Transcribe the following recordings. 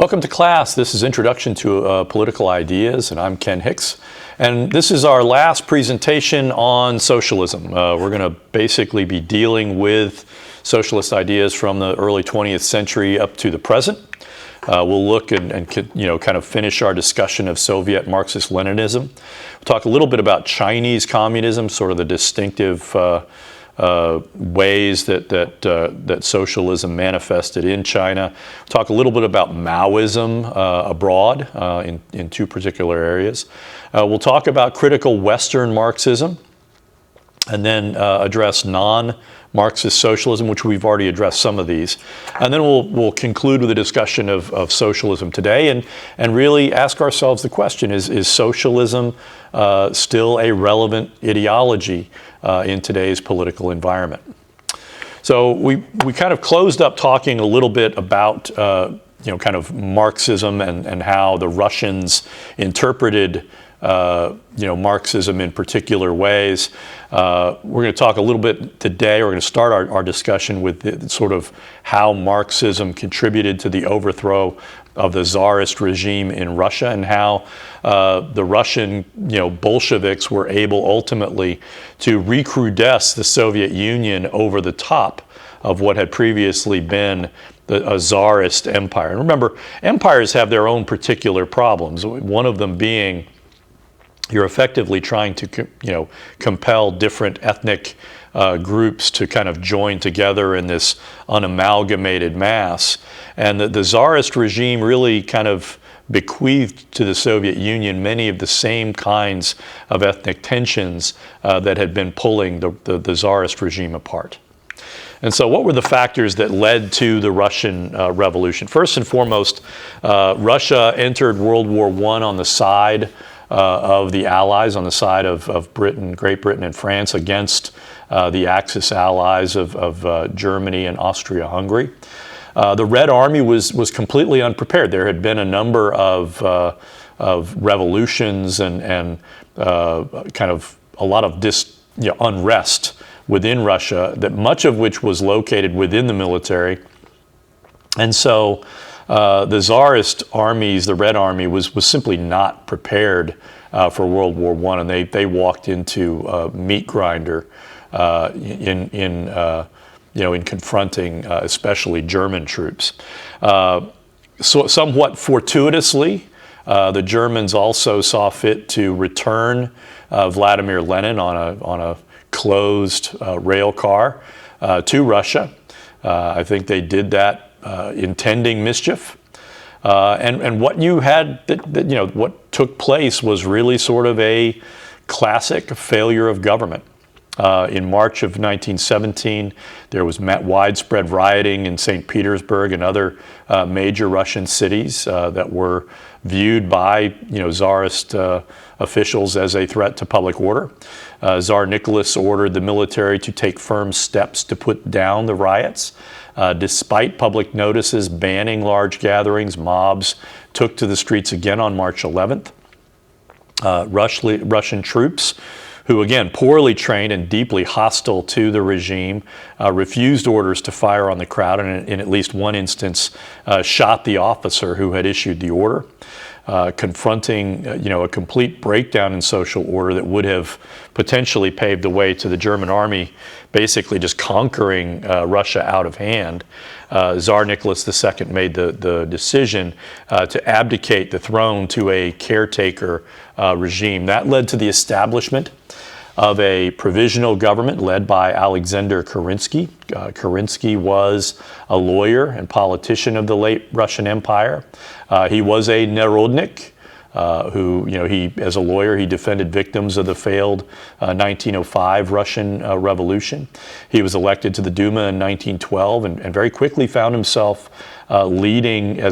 Welcome to class. This is Introduction to Political Ideas, and I'm Ken Hicks. And this is our last presentation on socialism. We're going to basically be dealing with socialist ideas from the early 20th century up to the present. We'll look and kind of finish our discussion of Soviet Marxist-Leninism. We'll talk a little bit about Chinese communism, sort of the distinctive ways that socialism manifested in China. Talk a little bit about Maoism abroad in two particular areas. We'll talk about critical Western Marxism, and then address non-Marxist socialism, which we've already addressed some of these. And then we'll conclude with a discussion of socialism today and really ask ourselves the question, is socialism still a relevant ideology in today's political environment? So we kind of closed up talking a little bit about kind of Marxism and how the Russians interpreted Marxism in particular ways. We're going to talk a little bit today. We're going to start our discussion with sort of how Marxism contributed to the overthrow of the Tsarist regime in Russia, and how the Russian Bolsheviks were able ultimately to recrudesce the Soviet Union over the top of what had previously been a Tsarist empire. And remember, empires have their own particular problems, one of them being you're effectively trying to compel different ethnic groups to kind of join together in this unamalgamated mass. And the Tsarist regime really kind of bequeathed to the Soviet Union many of the same kinds of ethnic tensions that had been pulling the Tsarist regime apart. And so what were the factors that led to the Russian Revolution? First and foremost, Russia entered World War I on the side of the Allies, on the side of Britain, Great Britain and France, against the Axis allies of Germany and Austria-Hungary. The Red Army was completely unprepared. There had been a number of revolutions and kind of a lot of unrest within Russia, that much of which was located within the military. And so the Tsarist armies, the Red Army, was simply not prepared for World War I, and they walked into a meat grinder in confronting especially German troops. So somewhat fortuitously, the Germans also saw fit to return Vladimir Lenin on a closed rail car to Russia. I think they did that intending mischief, and what you had what took place was really sort of a classic failure of government. In March of 1917, there was widespread rioting in St. Petersburg and other major Russian cities that were viewed by Tsarist officials as a threat to public order. Tsar Nicholas ordered the military to take firm steps to put down the riots. Despite public notices banning large gatherings, mobs took to the streets again on March 11th. Russian troops, who again, poorly trained and deeply hostile to the regime, refused orders to fire on the crowd, and in at least one instance shot the officer who had issued the order, confronting a complete breakdown in social order that would have potentially paved the way to the German army basically just conquering Russia out of hand. Tsar Nicholas II made the decision to abdicate the throne to a caretaker regime. That led to the establishment of a provisional government led by Alexander Kerensky. Kerensky was a lawyer and politician of the late Russian Empire. He was a Narodnik, who, as a lawyer, he defended victims of the failed 1905 Russian Revolution. He was elected to the Duma in 1912 and very quickly found himself as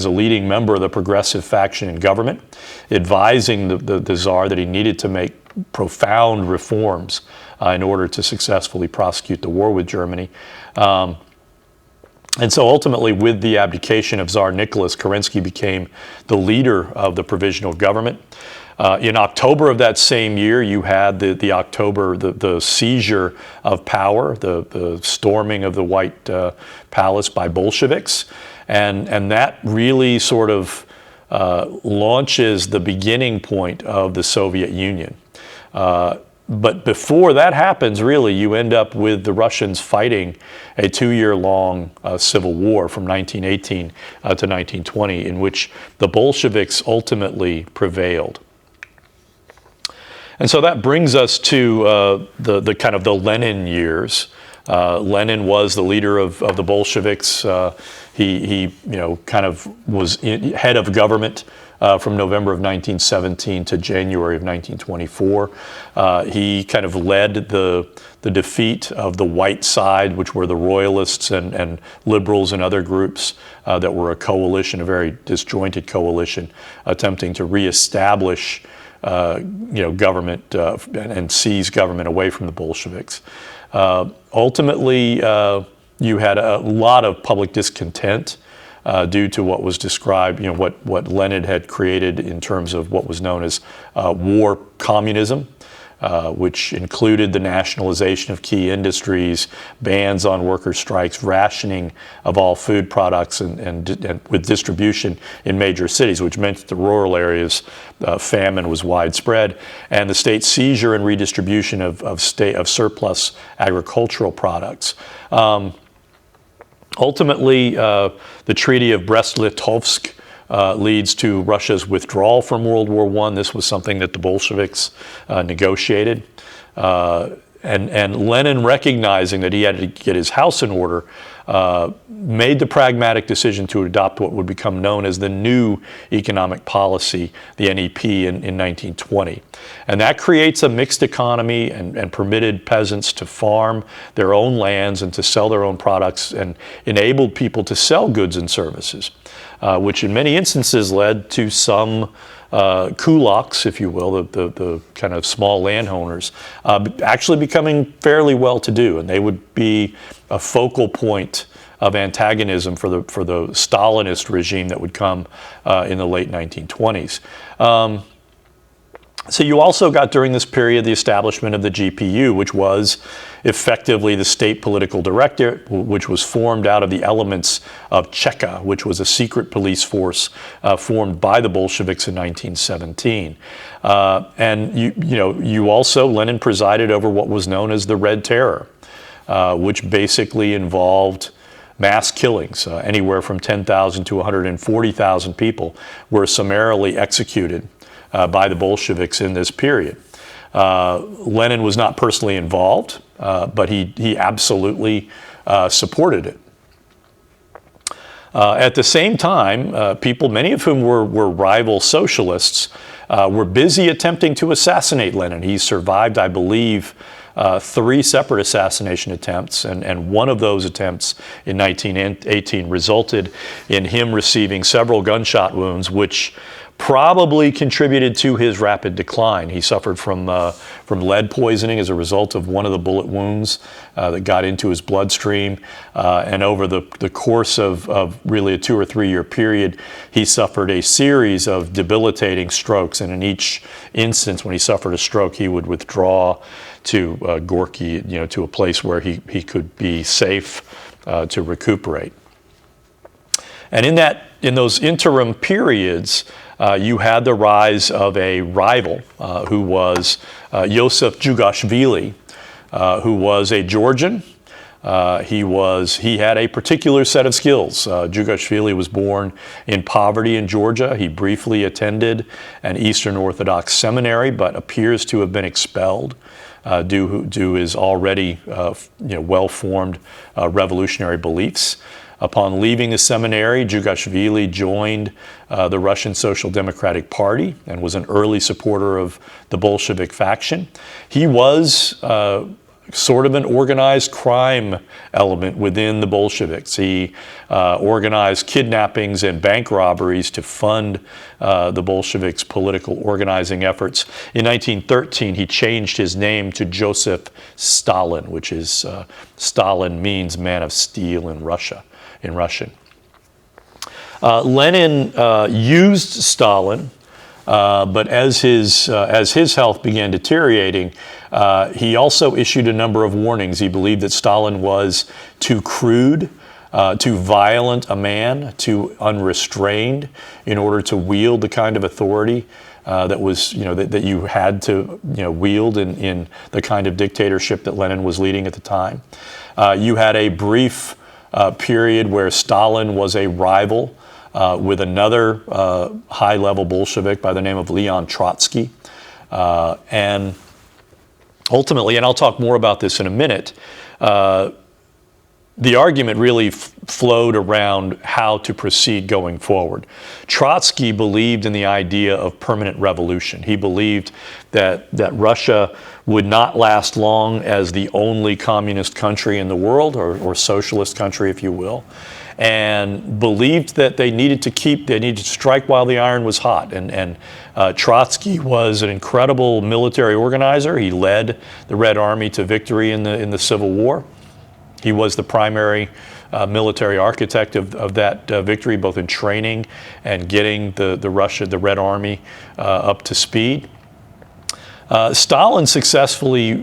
a leading member of the progressive faction in government, advising the Tsar that he needed to make profound reforms in order to successfully prosecute the war with Germany. And so ultimately, with the abdication of Tsar Nicholas, Kerensky became the leader of the provisional government. In October of that same year, you had the seizure of power, the storming of the White Palace by Bolsheviks. And that really sort of launches the beginning point of the Soviet Union. But before that happens, really, you end up with the Russians fighting a 2-year-long civil war from 1918 to 1920, in which the Bolsheviks ultimately prevailed. And so that brings us to the kind of the Lenin years. Lenin was the leader of the Bolsheviks. He kind of was head of government from November of 1917 to January of 1924. He kind of led the defeat of the white side, which were the royalists and liberals and other groups that were a coalition, a very disjointed coalition, attempting to reestablish government and seize government away from the Bolsheviks. Ultimately, you had a lot of public discontent due to what was described, what Lenin had created in terms of what was known as war communism, which included the nationalization of key industries, bans on worker strikes, rationing of all food products, and with distribution in major cities, which meant that the rural areas, famine was widespread, and the state seizure and redistribution of surplus agricultural products. Ultimately, the Treaty of Brest-Litovsk leads to Russia's withdrawal from World War I. This was something that the Bolsheviks negotiated. And Lenin, recognizing that he had to get his house in order, made the pragmatic decision to adopt what would become known as the new economic policy, the NEP, in 1920. And that creates a mixed economy and permitted peasants to farm their own lands and to sell their own products, and enabled people to sell goods and services, which in many instances led to some kulaks, if you will, the kind of small landowners, actually becoming fairly well-to-do, and they would be a focal point of antagonism for the Stalinist regime that would come in the late 1920s. So you also got during this period the establishment of the GPU, which was effectively the state political directorate, which was formed out of the elements of Cheka, which was a secret police force formed by the Bolsheviks in 1917. And you also, Lenin presided over what was known as the Red Terror, which basically involved mass killings. Anywhere from 10,000 to 140,000 people were summarily executed by the Bolsheviks in this period. Lenin was not personally involved, but he absolutely supported it. At the same time, people, many of whom were rival socialists, were busy attempting to assassinate Lenin. He survived, I believe, 3 separate assassination attempts, and one of those attempts in 1918 resulted in him receiving several gunshot wounds, which probably contributed to his rapid decline. He suffered from lead poisoning as a result of one of the bullet wounds that got into his bloodstream. And over the course of really a 2 or 3 year period, he suffered a series of debilitating strokes. And in each instance, when he suffered a stroke, he would withdraw to Gorky, to a place where he could be safe to recuperate. And in those interim periods, you had the rise of a rival who was Yosef Djugashvili, who was a Georgian. He had a particular set of skills. Djugashvili was born in poverty in Georgia. He briefly attended an Eastern Orthodox seminary, but appears to have been expelled due to his already well-formed revolutionary beliefs. Upon leaving the seminary, Djugashvili joined the Russian Social Democratic Party and was an early supporter of the Bolshevik faction. He was sort of an organized crime element within the Bolsheviks. He organized kidnappings and bank robberies to fund the Bolsheviks' political organizing efforts. In 1913, he changed his name to Joseph Stalin, which is, Stalin means man of steel in Russian. Lenin used Stalin, but as his health began deteriorating, he also issued a number of warnings. He believed that Stalin was too crude, too violent a man, too unrestrained in order to wield the kind of authority that was, that you had to, wield in the kind of dictatorship that Lenin was leading at the time. You had a brief period where Stalin was a rival with another high-level Bolshevik by the name of Leon Trotsky. And ultimately, and I'll talk more about this in a minute, the argument really flowed around how to proceed going forward. Trotsky believed in the idea of permanent revolution. He believed that Russia would not last long as the only communist country in the world, or socialist country, if you will, and believed that they needed to strike while the iron was hot. And Trotsky was an incredible military organizer. He led the Red Army to victory in the Civil War. He was the primary military architect of that victory, both in training and getting the Red Army up to speed. Stalin successfully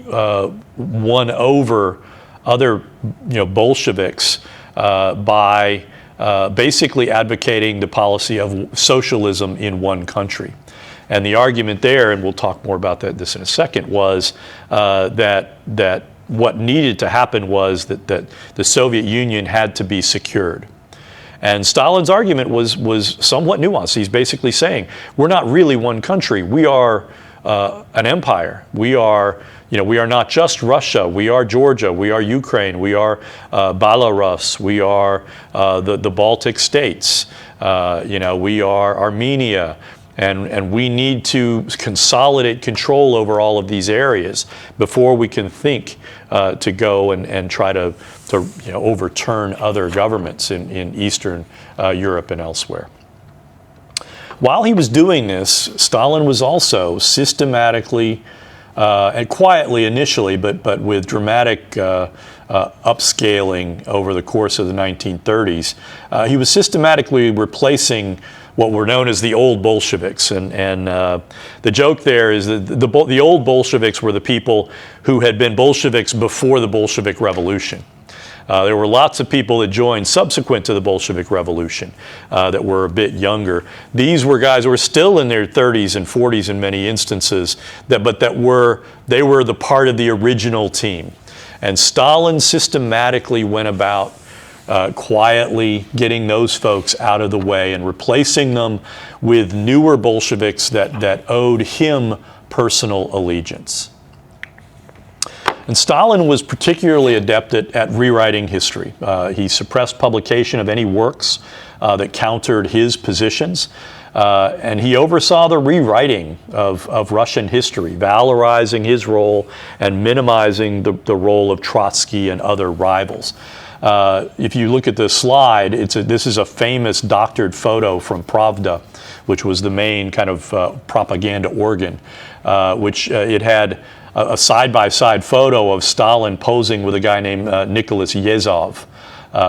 won over other Bolsheviks by basically advocating the policy of socialism in one country. And the argument there, and we'll talk more about this in a second, was that what needed to happen was that the Soviet Union had to be secured. And Stalin's argument was somewhat nuanced. He's basically saying, we're not really one country. We are an empire. We are not just Russia. We are Georgia. We are Ukraine. We are Belarus. We are the Baltic states. We are Armenia. And we need to consolidate control over all of these areas before we can think to go and try to overturn other governments in Eastern Europe and elsewhere. While he was doing this, Stalin was also systematically and quietly initially, but with dramatic upscaling over the course of the 1930s, he was systematically replacing what were known as the old Bolsheviks. And the joke there is that the old Bolsheviks were the people who had been Bolsheviks before the Bolshevik Revolution. There were lots of people that joined subsequent to the Bolshevik Revolution that were a bit younger. These were guys who were still in their 30s and 40s in many instances, they were the part of the original team. And Stalin systematically went about quietly getting those folks out of the way and replacing them with newer Bolsheviks that owed him personal allegiance. And Stalin was particularly adept at rewriting history. He suppressed publication of any works that countered his positions. And he oversaw the rewriting of Russian history, valorizing his role and minimizing the role of Trotsky and other rivals. If you look at the slide, this is a famous doctored photo from Pravda, which was the main kind of propaganda organ, which it had a side-by-side photo of Stalin posing with a guy named Nicholas Yezhov,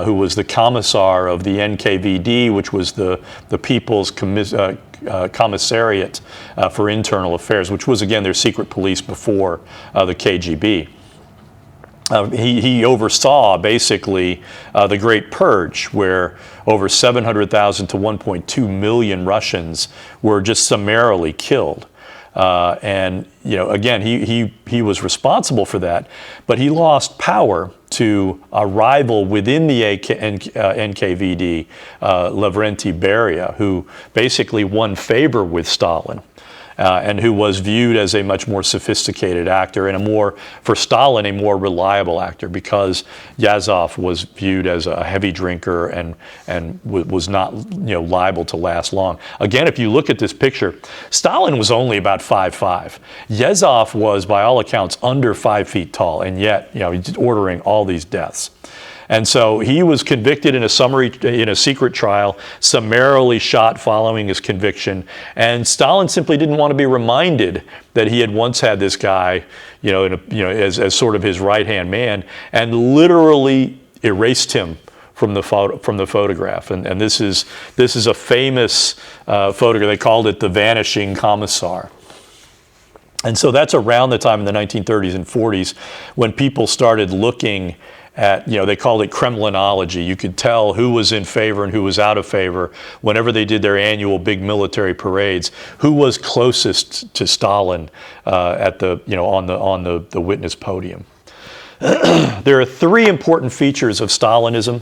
who was the commissar of the NKVD, which was the People's Commissariat for Internal Affairs, which was, again, their secret police before the KGB. He oversaw, basically, the Great Purge, where over 700,000 to 1.2 million Russians were just summarily killed. And again, he was responsible for that, but he lost power to a rival within the NKVD, Lavrentiy Beria, who basically won favor with Stalin. And who was viewed as a much more sophisticated actor and for Stalin, a more reliable actor, because Yezhov was viewed as a heavy drinker and was not liable to last long. Again, if you look at this picture, Stalin was only about 5'5". Yezhov was, by all accounts, under 5 feet tall, and yet he's ordering all these deaths. And so he was convicted in a secret trial, summarily shot following his conviction. And Stalin simply didn't want to be reminded that he had once had this guy, as sort of his right-hand man, and literally erased him from the photograph. And this is a famous photograph. They called it the Vanishing Commissar. And so that's around the time in the 1930s and 40s when people started looking at, they called it Kremlinology. You could tell who was in favor and who was out of favor whenever they did their annual big military parades, who was closest to Stalin at the, on the witness podium. There are three important features of Stalinism,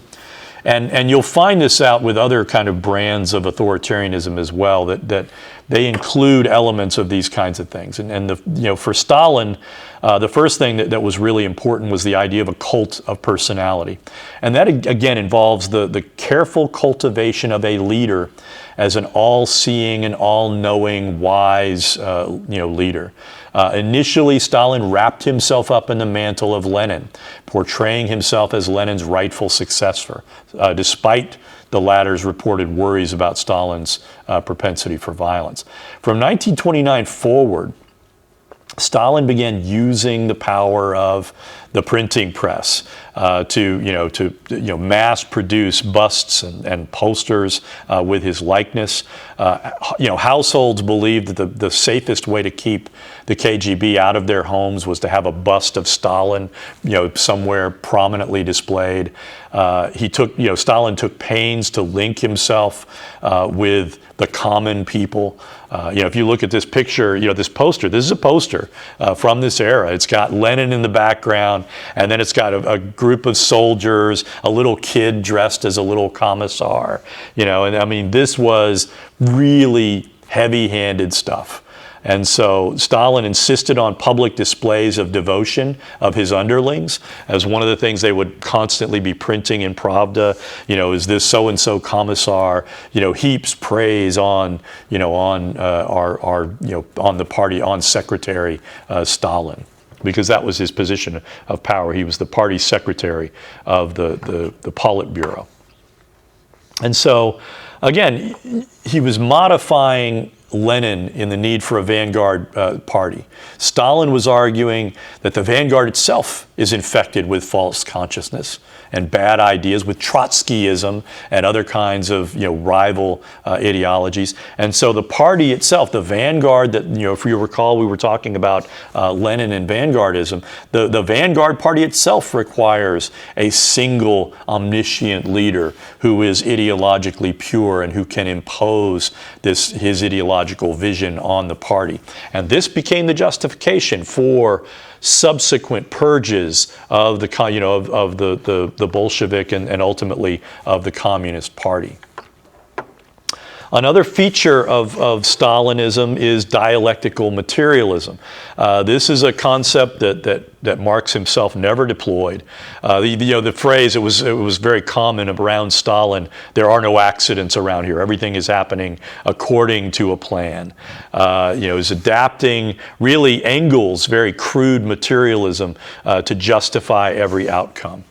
and you'll find this out with other kind of brands of authoritarianism as well, that they include elements of these kinds of things. And for Stalin, the first thing that was really important was the idea of a cult of personality. And that, again, involves the careful cultivation of a leader as an all-seeing and all-knowing, wise, leader. Initially, Stalin wrapped himself up in the mantle of Lenin, portraying himself as Lenin's rightful successor, despite the latter's reported worries about Stalin's propensity for violence. From 1929 forward, Stalin began using the power of the printing press to mass produce busts and posters with his likeness. Households believed that the safest way to keep the KGB out of their homes was to have a bust of Stalin, somewhere prominently displayed. Stalin took pains to link himself with the common people. If you look at this picture, this poster, this is a poster from this era. It's got Lenin in the background, and then it's got a group of soldiers, a little kid dressed as a little commissar, and I mean, this was really heavy-handed stuff. And so Stalin insisted on public displays of devotion of his underlings as one of the things they would constantly be printing in Pravda. Is this so-and-so commissar, heaps praise on, on the party, on Secretary Stalin, because that was his position of power. He was the party secretary of the Politburo. And so, again, he was modifying Lenin in the need for a vanguard party. Stalin was arguing that the vanguard itself is infected with false consciousness and bad ideas, with Trotskyism and other kinds of rival ideologies. And so the party itself, the vanguard that, if you recall, we were talking about Lenin and vanguardism, the vanguard party itself requires a single omniscient leader who is ideologically pure and who can impose his ideological vision on the party. And this became the justification for subsequent purges of the Bolshevik and ultimately of the Communist Party. Another feature of Stalinism is dialectical materialism. This is a concept that Marx himself never deployed. The phrase, it was very common around Stalin, there are no accidents around here. Everything is happening according to a plan. Is adapting really Engels' very crude materialism to justify every outcome.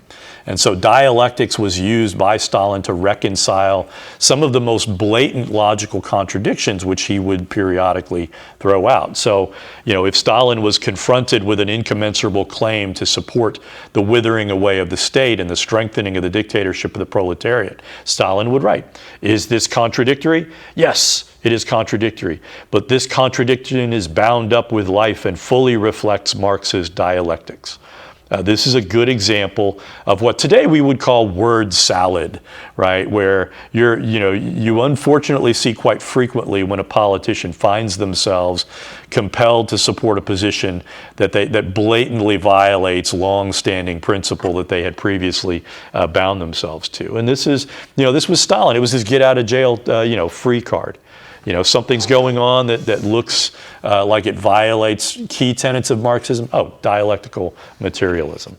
And so dialectics was used by Stalin to reconcile some of the most blatant logical contradictions which he would periodically throw out. So, if Stalin was confronted with an incommensurable claim to support the withering away of the state and the strengthening of the dictatorship of the proletariat, Stalin would write, "Is this contradictory? Yes, it is contradictory, but this contradiction is bound up with life and fully reflects Marx's dialectics." This is a good example of what today we would call word salad, right? Where you unfortunately see quite frequently when a politician finds themselves compelled to support a position that blatantly violates long-standing principle that they had previously bound themselves to. And this was Stalin. It was his get out of jail, free card. Something's going on that looks like it violates key tenets of Marxism. Oh, dialectical materialism.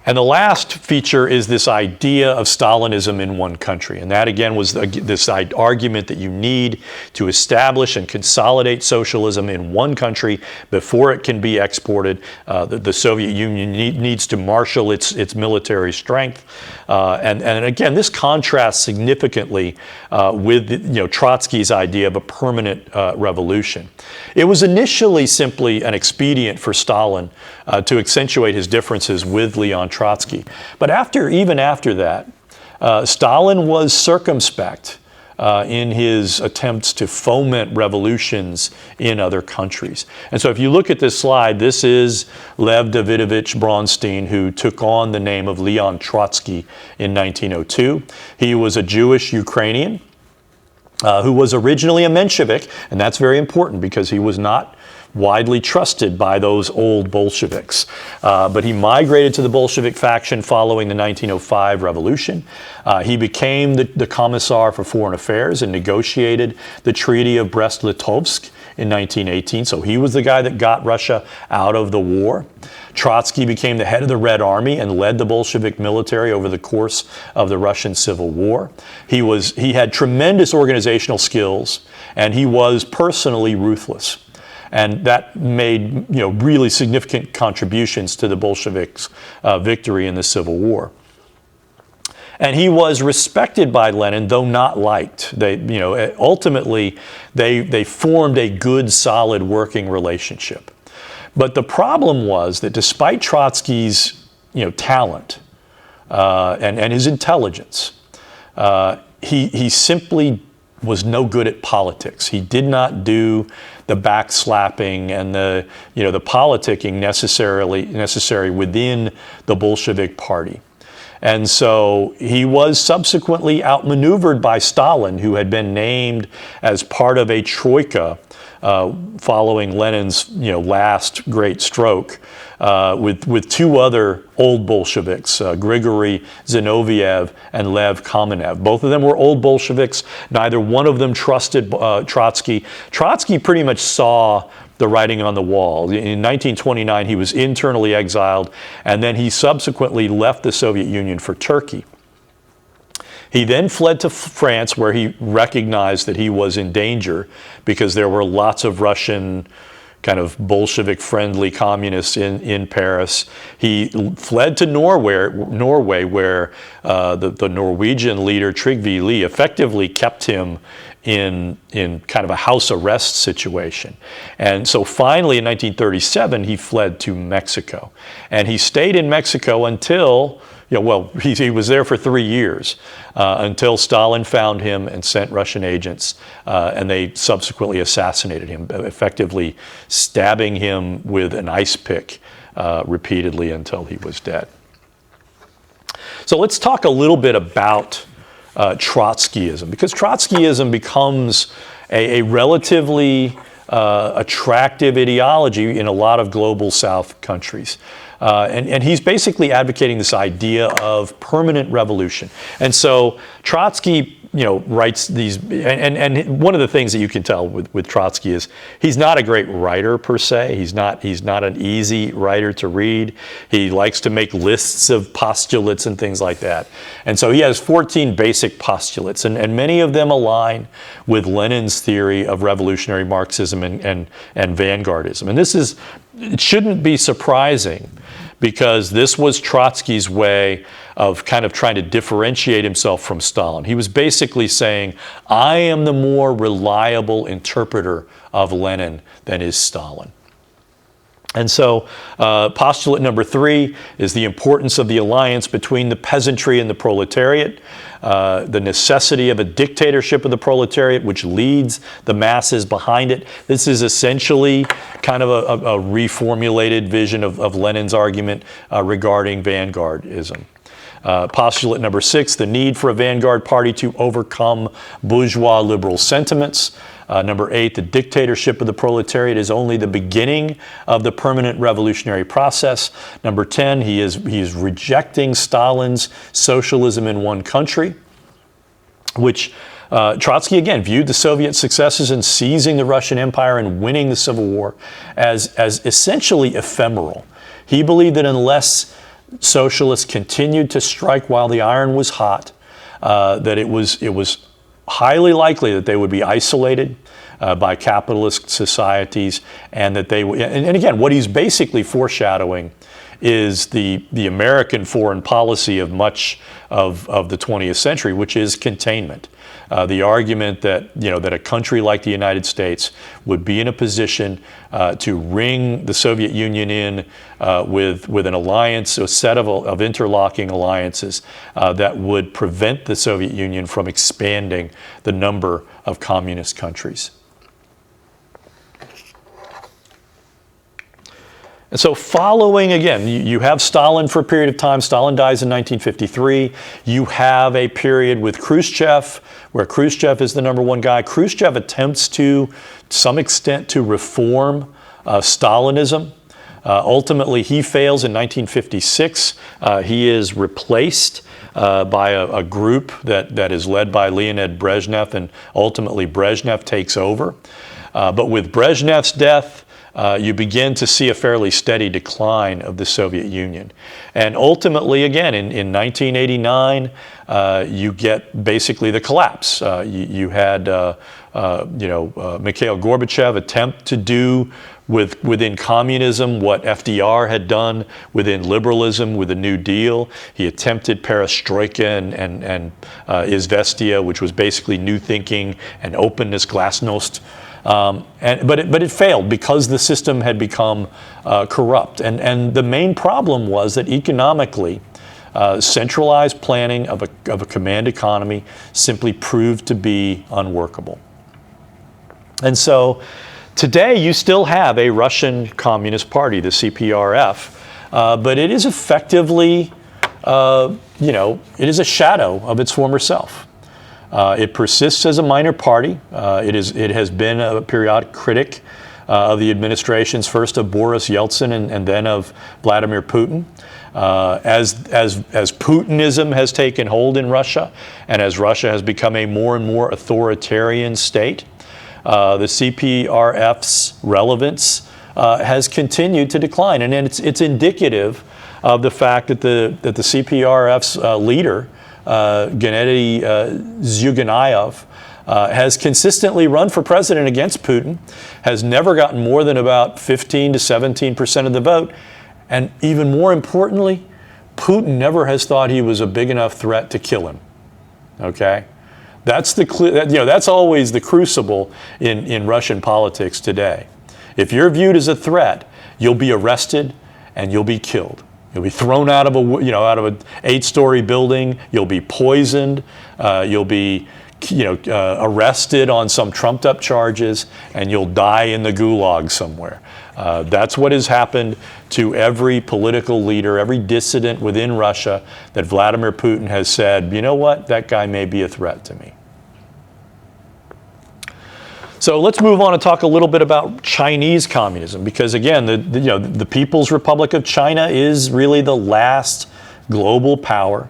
And the last feature is this idea of Stalinism in one country. And that, again, was this argument that you need to establish and consolidate socialism in one country before it can be exported. The Soviet Union needs to marshal its military strength. And again, this contrasts significantly with Trotsky's idea of a permanent revolution. It was initially simply an expedient for Stalin to accentuate his differences with Leon Trotsky. But even after that, Stalin was circumspect in his attempts to foment revolutions in other countries. And so if you look at this slide, this is Lev Davidovich Bronstein, who took on the name of Leon Trotsky in 1902. He was a Jewish Ukrainian who was originally a Menshevik, and that's very important because he was not widely trusted by those old Bolsheviks. But he migrated to the Bolshevik faction following the 1905 revolution. He became the Commissar for Foreign Affairs and negotiated the Treaty of Brest-Litovsk in 1918. So he was the guy that got Russia out of the war. Trotsky became the head of the Red Army and led the Bolshevik military over the course of the Russian Civil War. He had tremendous organizational skills, and he was personally ruthless. And that made really significant contributions to the Bolsheviks' victory in the Civil War. And he was respected by Lenin, though not liked. Ultimately, they formed a good, solid working relationship. But the problem was that despite Trotsky's talent and his intelligence, he simply was no good at politics. He did not do the backslapping and the politicking necessary within the Bolshevik Party. And so he was subsequently outmaneuvered by Stalin, who had been named as part of a troika following Lenin's last great stroke, with two other old Bolsheviks, Grigory Zinoviev and Lev Kamenev. Both of them were old Bolsheviks. Neither one of them trusted Trotsky. Trotsky pretty much saw the writing on the wall. In 1929, he was internally exiled, and then he subsequently left the Soviet Union for Turkey. He then fled to France, where he recognized that he was in danger because there were lots of Russian kind of Bolshevik-friendly communists in Paris. He fled to Norway, where the Norwegian leader Trygve Lie effectively kept him in kind of a house arrest situation. And so finally in 1937, he fled to Mexico. And he stayed in Mexico until, he was there for 3 years, until Stalin found him and sent Russian agents, and they subsequently assassinated him, effectively stabbing him with an ice pick repeatedly until he was dead. So let's talk a little bit about Trotskyism, because Trotskyism becomes a relatively attractive ideology in a lot of global South countries. And he's basically advocating this idea of permanent revolution. And so Trotsky, writes these, and one of the things that you can tell with Trotsky is he's not a great writer per se. He's not an easy writer to read. He likes to make lists of postulates and things like that. And so he has 14 basic postulates, and many of them align with Lenin's theory of revolutionary Marxism and vanguardism. And it shouldn't be surprising, because this was Trotsky's way of kind of trying to differentiate himself from Stalin. He was basically saying, I am the more reliable interpreter of Lenin than is Stalin. And so postulate number 3 is the importance of the alliance between the peasantry and the proletariat, the necessity of a dictatorship of the proletariat which leads the masses behind it. This is essentially kind of a reformulated vision of Lenin's argument regarding vanguardism. Postulate number 6, the need for a vanguard party to overcome bourgeois liberal sentiments. Number 8, the dictatorship of the proletariat is only the beginning of the permanent revolutionary process. Number 10, he is rejecting Stalin's socialism in one country, which Trotsky, again, viewed the Soviet successes in seizing the Russian Empire and winning the Civil War as essentially ephemeral. He believed that unless socialists continued to strike while the iron was hot, that it was highly likely that they would be isolated by capitalist societies, and that they would. And again, what he's basically foreshadowing is the American foreign policy of much of the 20th century, which is containment. The argument that, that a country like the United States would be in a position to ring the Soviet Union in with an alliance, a set of interlocking alliances that would prevent the Soviet Union from expanding the number of communist countries. And so following, again, you have Stalin for a period of time. Stalin dies in 1953. You have a period with Khrushchev, where Khrushchev is the number one guy. Khrushchev attempts to some extent to reform Stalinism. Ultimately, he fails in 1956. He is replaced by a group that is led by Leonid Brezhnev, and ultimately Brezhnev takes over. But with Brezhnev's death, you begin to see a fairly steady decline of the Soviet Union. And ultimately, again, in 1989, you get basically the collapse. You had Mikhail Gorbachev attempt to do within communism what FDR had done within liberalism with the New Deal. He attempted perestroika and izvestia, which was basically new thinking and openness, glasnost. But it failed because the system had become corrupt. And the main problem was that economically, centralized planning of a command economy simply proved to be unworkable. And so today you still have a Russian Communist Party, the CPRF, but it is effectively, it is a shadow of its former self. It persists as a minor party. It has been a periodic critic of the administrations, first of Boris Yeltsin and then of Vladimir Putin. As Putinism has taken hold in Russia, and as Russia has become a more and more authoritarian state, the CPRF's relevance has continued to decline, and it's indicative of the fact that the CPRF's leader, Gennady Zyuganov, has consistently run for president against Putin, has never gotten more than about 15 to 17% of the vote, and even more importantly, Putin never has thought he was a big enough threat to kill him. Okay, that's always the crucible in Russian politics today. If you're viewed as a threat, you'll be arrested and you'll be killed. You'll be thrown out of an 8-story building. You'll be poisoned. You'll be, arrested on some trumped-up charges, and you'll die in the gulag somewhere. That's what has happened to every political leader, every dissident within Russia that Vladimir Putin has said, you know what, that guy may be a threat to me. So let's move on and talk a little bit about Chinese communism, because again, the People's Republic of China is really the last global power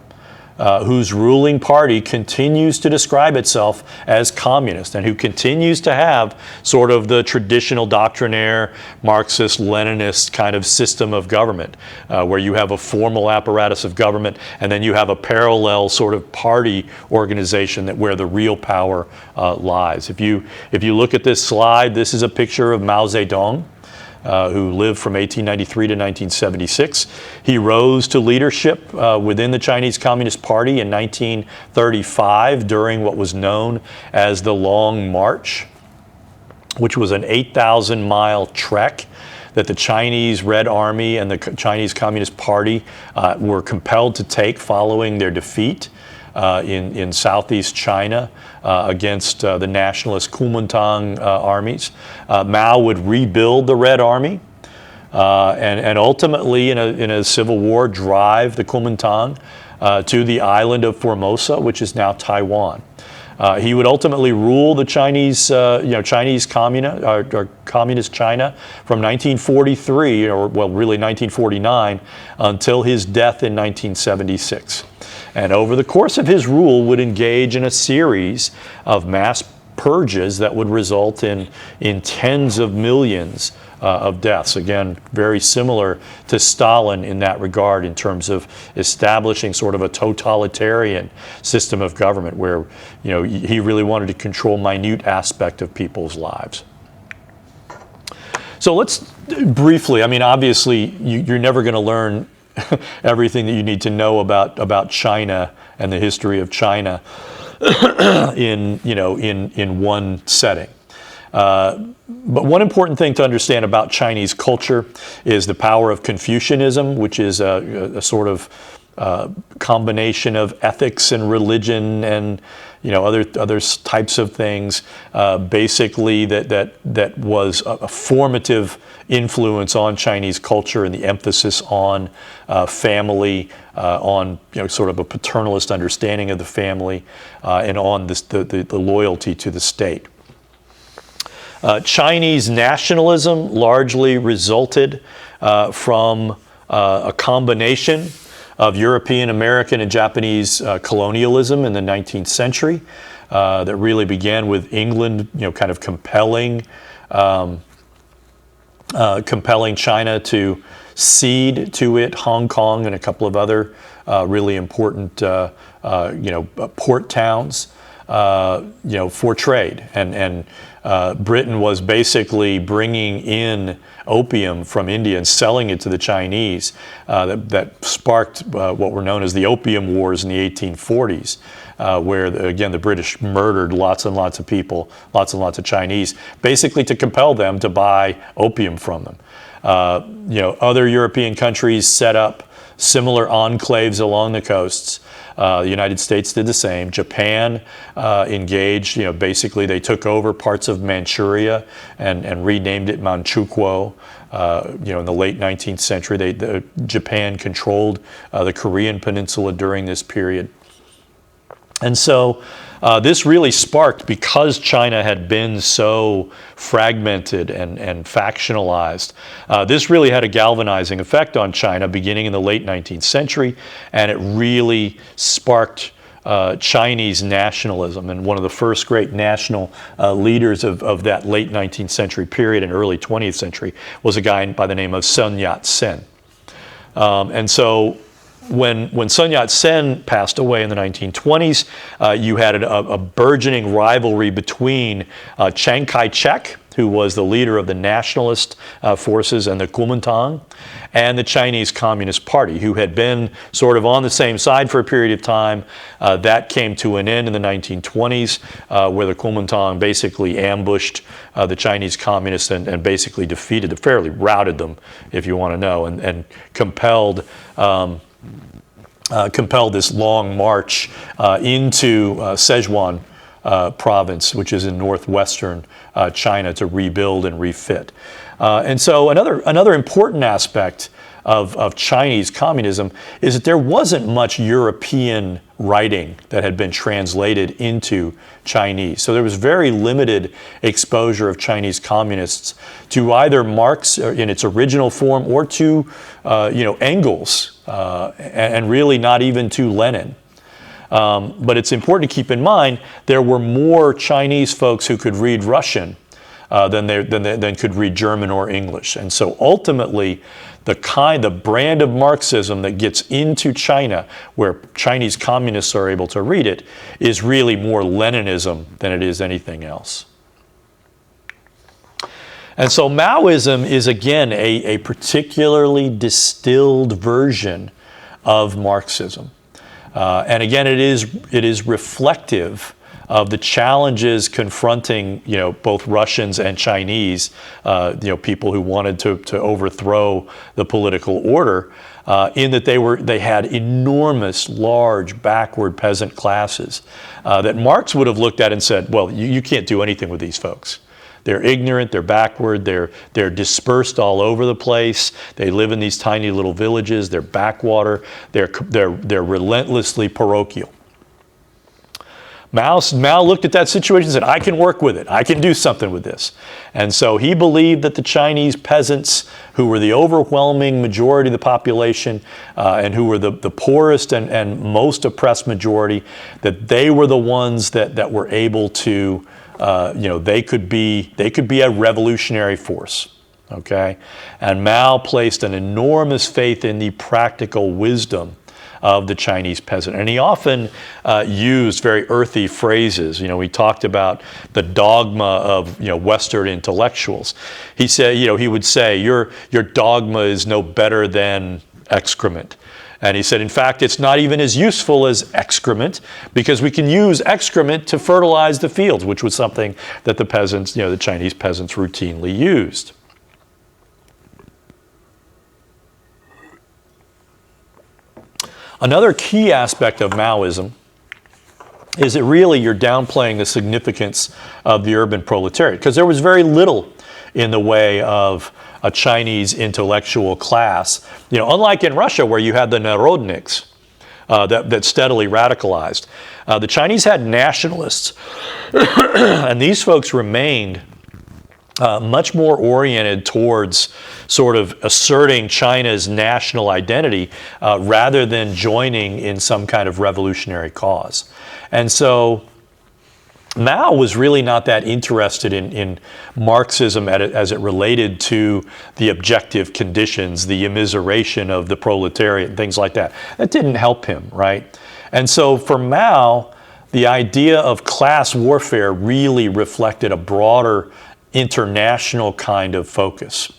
whose ruling party continues to describe itself as communist and who continues to have sort of the traditional doctrinaire Marxist-Leninist kind of system of government, where you have a formal apparatus of government and then you have a parallel sort of party organization where the real power lies. If you look at this slide, this is a picture of Mao Zedong, who lived from 1893 to 1976. He rose to leadership within the Chinese Communist Party in 1935 during what was known as the Long March, which was an 8,000-mile trek that the Chinese Red Army and the Chinese Communist Party were compelled to take following their defeat in southeast China against the nationalist Kuomintang armies. Mao would rebuild the Red Army and ultimately in a civil war drive the Kuomintang to the island of Formosa, which is now Taiwan. He would ultimately rule the Chinese, Communist China from 1943, really 1949, until his death in 1976. And over the course of his rule would engage in a series of mass purges that would result in tens of millions of deaths. Again, very similar to Stalin in that regard in terms of establishing sort of a totalitarian system of government where, he really wanted to control minute aspect of people's lives. So let's briefly, I mean, obviously, you're never going to learn everything that you need to know about China and the history of China in one setting. But one important thing to understand about Chinese culture is the power of Confucianism, which is a sort of combination of ethics and religion and other types of things. Basically, that was a formative influence on Chinese culture, and the emphasis on family, on sort of a paternalist understanding of the family, and on the loyalty to the state. Chinese nationalism largely resulted from a combination of European, American, and Japanese colonialism in the 19th century that really began with England, kind of compelling China to cede to it Hong Kong and a couple of other really important port towns for trade, and Britain was basically bringing in opium from India and selling it to the Chinese. That sparked what were known as the Opium Wars in the 1840s, where again the British murdered lots and lots of people, lots and lots of Chinese, basically to compel them to buy opium from them. Other European countries set up similar enclaves along the coasts. The United States did the same. Japan engaged, basically they took over parts of Manchuria and renamed it Manchukuo. In the late 19th century, Japan controlled the Korean peninsula during this period. And so this really sparked, because China had been so fragmented and factionalized, this really had a galvanizing effect on China beginning in the late 19th century, and it really sparked Chinese nationalism. And one of the first great national leaders of that late 19th century period and early 20th century was a guy by the name of Sun Yat-sen. And so when Sun Yat-sen passed away in the 1920s, you had a burgeoning rivalry between Chiang Kai-shek, who was the leader of the nationalist forces and the Kuomintang, and the Chinese Communist Party, who had been sort of on the same side for a period of time. That came to an end in the 1920s, where the Kuomintang basically ambushed the Chinese Communists and basically defeated them, fairly routed them, if you want to know, and compelled this long march into Sichuan province, which is in northwestern China, to rebuild and refit. And so another important aspect of Chinese communism is that there wasn't much European writing that had been translated into Chinese. So there was very limited exposure of Chinese communists to either Marx in its original form or to Engels, and really not even to Lenin. But it's important to keep in mind there were more Chinese folks who could read Russian than could read German or English. And so ultimately, the brand of Marxism that gets into China, where Chinese communists are able to read it, is really more Leninism than it is anything else. And so Maoism is, again, a particularly distilled version of Marxism. And again, it is reflective of the challenges confronting, both Russians and Chinese, people who wanted to overthrow the political order, in that they had enormous, large, backward peasant classes that Marx would have looked at and said, well, you can't do anything with these folks. They're ignorant, they're backward, they're dispersed all over the place. They live in these tiny little villages, they're backwater, they're relentlessly parochial. Mao looked at that situation and said, I can work with it. I can do something with this. And so he believed that the Chinese peasants, who were the overwhelming majority of the population, and who were the poorest and most oppressed majority, that they were the ones that were able to, they could be a revolutionary force. Okay? And Mao placed an enormous faith in the practical wisdom of the Chinese peasant. And he often used very earthy phrases. We talked about the dogma of Western intellectuals. He said, he would say, your dogma is no better than excrement. And he said, in fact, it's not even as useful as excrement, because we can use excrement to fertilize the fields, which was something that the peasants, the Chinese peasants routinely used. Another key aspect of Maoism is that really you're downplaying the significance of the urban proletariat, because there was very little in the way of a Chinese intellectual class. Unlike in Russia, where you had the Narodniks that steadily radicalized. The Chinese had nationalists, and these folks remained much more oriented towards sort of asserting China's national identity rather than joining in some kind of revolutionary cause. And so Mao was really not that interested in Marxism as it related to the objective conditions, the immiseration of the proletariat and things like that. That didn't help him, right? And so for Mao, the idea of class warfare really reflected a broader international kind of focus,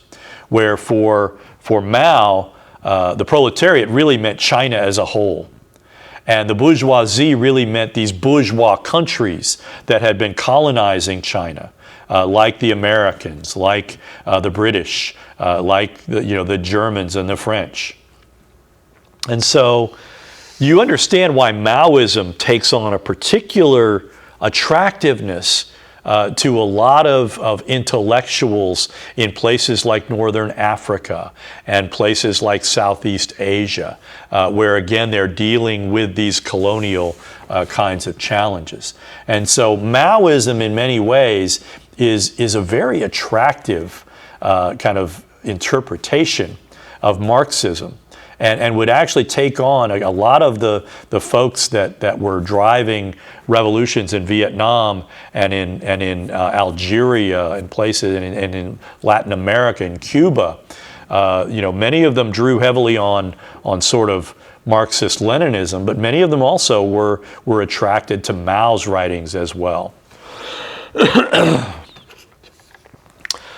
where for Mao, the proletariat really meant China as a whole. And the bourgeoisie really meant these bourgeois countries that had been colonizing China, like the Americans, like the British, like the Germans and the French. And so you understand why Maoism takes on a particular attractiveness to a lot of intellectuals in places like Northern Africa and places like Southeast Asia, where again they're dealing with these colonial kinds of challenges. And so Maoism in many ways is a very attractive kind of interpretation of Marxism. And would actually take on a lot of the folks that were driving revolutions in Vietnam and in Algeria and places and in Latin America and Cuba. Many of them drew heavily on sort of Marxist-Leninism, but many of them also were attracted to Mao's writings as well.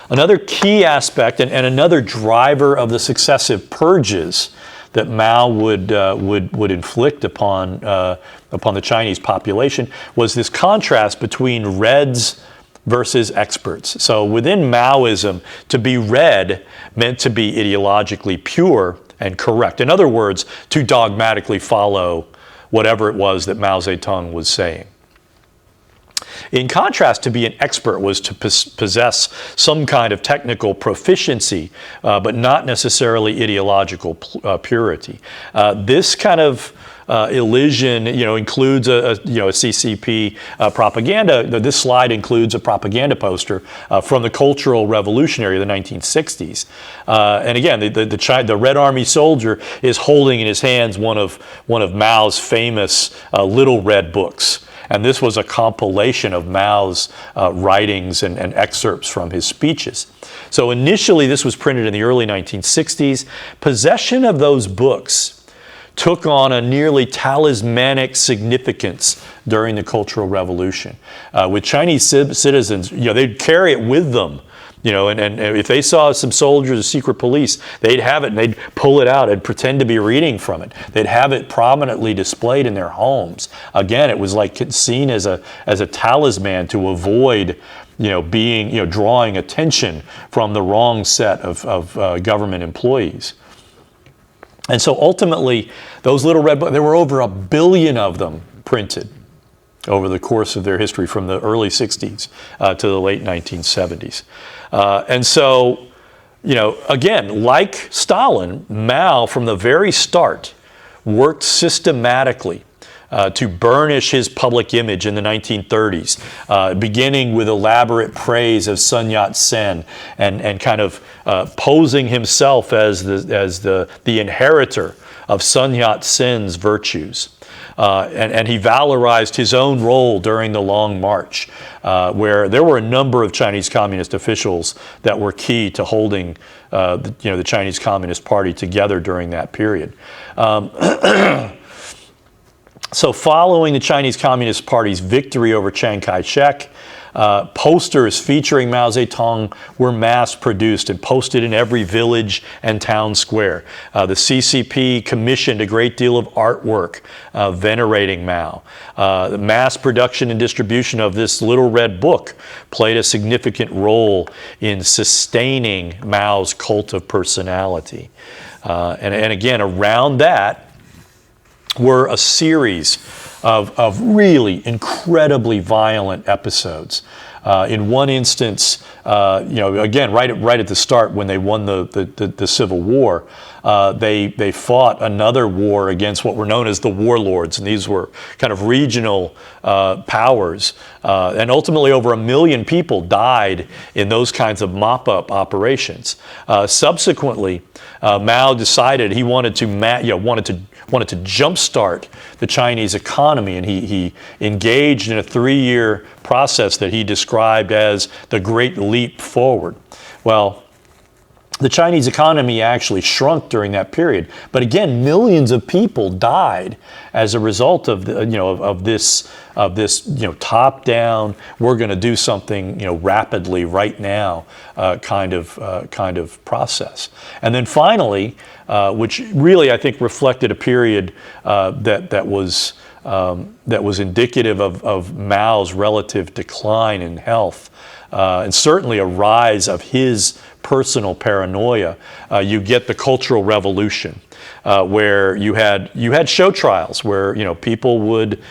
Another key aspect and another driver of the successive purges that Mao would inflict upon the Chinese population was this contrast between Reds versus experts. So within Maoism, to be red meant to be ideologically pure and correct. In other words, to dogmatically follow whatever it was that Mao Zedong was saying. In contrast, to be an expert was to possess some kind of technical proficiency, but not necessarily ideological purity. This kind of elision, includes a CCP propaganda. This slide includes a propaganda poster from the Cultural Revolutionary of the 1960s. And again, the Red Army soldier is holding in his hands one of Mao's famous Little Red books. And this was a compilation of Mao's writings and excerpts from his speeches. So initially, this was printed in the early 1960s. Possession of those books took on a nearly talismanic significance during the Cultural Revolution. With Chinese citizens, they'd carry it with them. And if they saw some soldiers or secret police, they'd have it and they'd pull it out and pretend to be reading from it. They'd have it prominently displayed in their homes. Again, it was like seen as a talisman to avoid, drawing attention from the wrong set of government employees. And so ultimately, those Little Red books, there were over 1 billion of them printed over the course of their history from the early 60s to the late 1970s. And so, again, like Stalin, Mao from the very start worked systematically to burnish his public image in the 1930s, beginning with elaborate praise of Sun Yat-sen and kind of posing himself as the inheritor of Sun Yat-sen's virtues. And he valorized his own role during the Long March, where there were a number of Chinese Communist officials that were key to holding the Chinese Communist Party together during that period. So following the Chinese Communist Party's victory over Chiang Kai-shek, posters featuring Mao Zedong were mass produced and posted in every village and town square. The CCP commissioned a great deal of artwork venerating Mao. The mass production and distribution of this Little Red Book played a significant role in sustaining Mao's cult of personality. And again, around that were a series of really incredibly violent episodes. In one instance, again, right at the start when they won the Civil War, they fought another war against what were known as the warlords, and these were kind of regional powers. And ultimately, over 1 million people died in those kinds of mop-up operations. Subsequently, Mao decided he wanted to jumpstart the Chinese economy, and he engaged in a 3-year process that he described as the Great Leap Forward. Well, the Chinese economy actually shrunk during that period, but again, millions of people died as a result of this top-down, we're going to do something rapidly right now kind of process. And then finally, which really I think reflected a period that was indicative of Mao's relative decline in health, and certainly a rise of his personal paranoia. You get the Cultural Revolution, where you had show trials where people would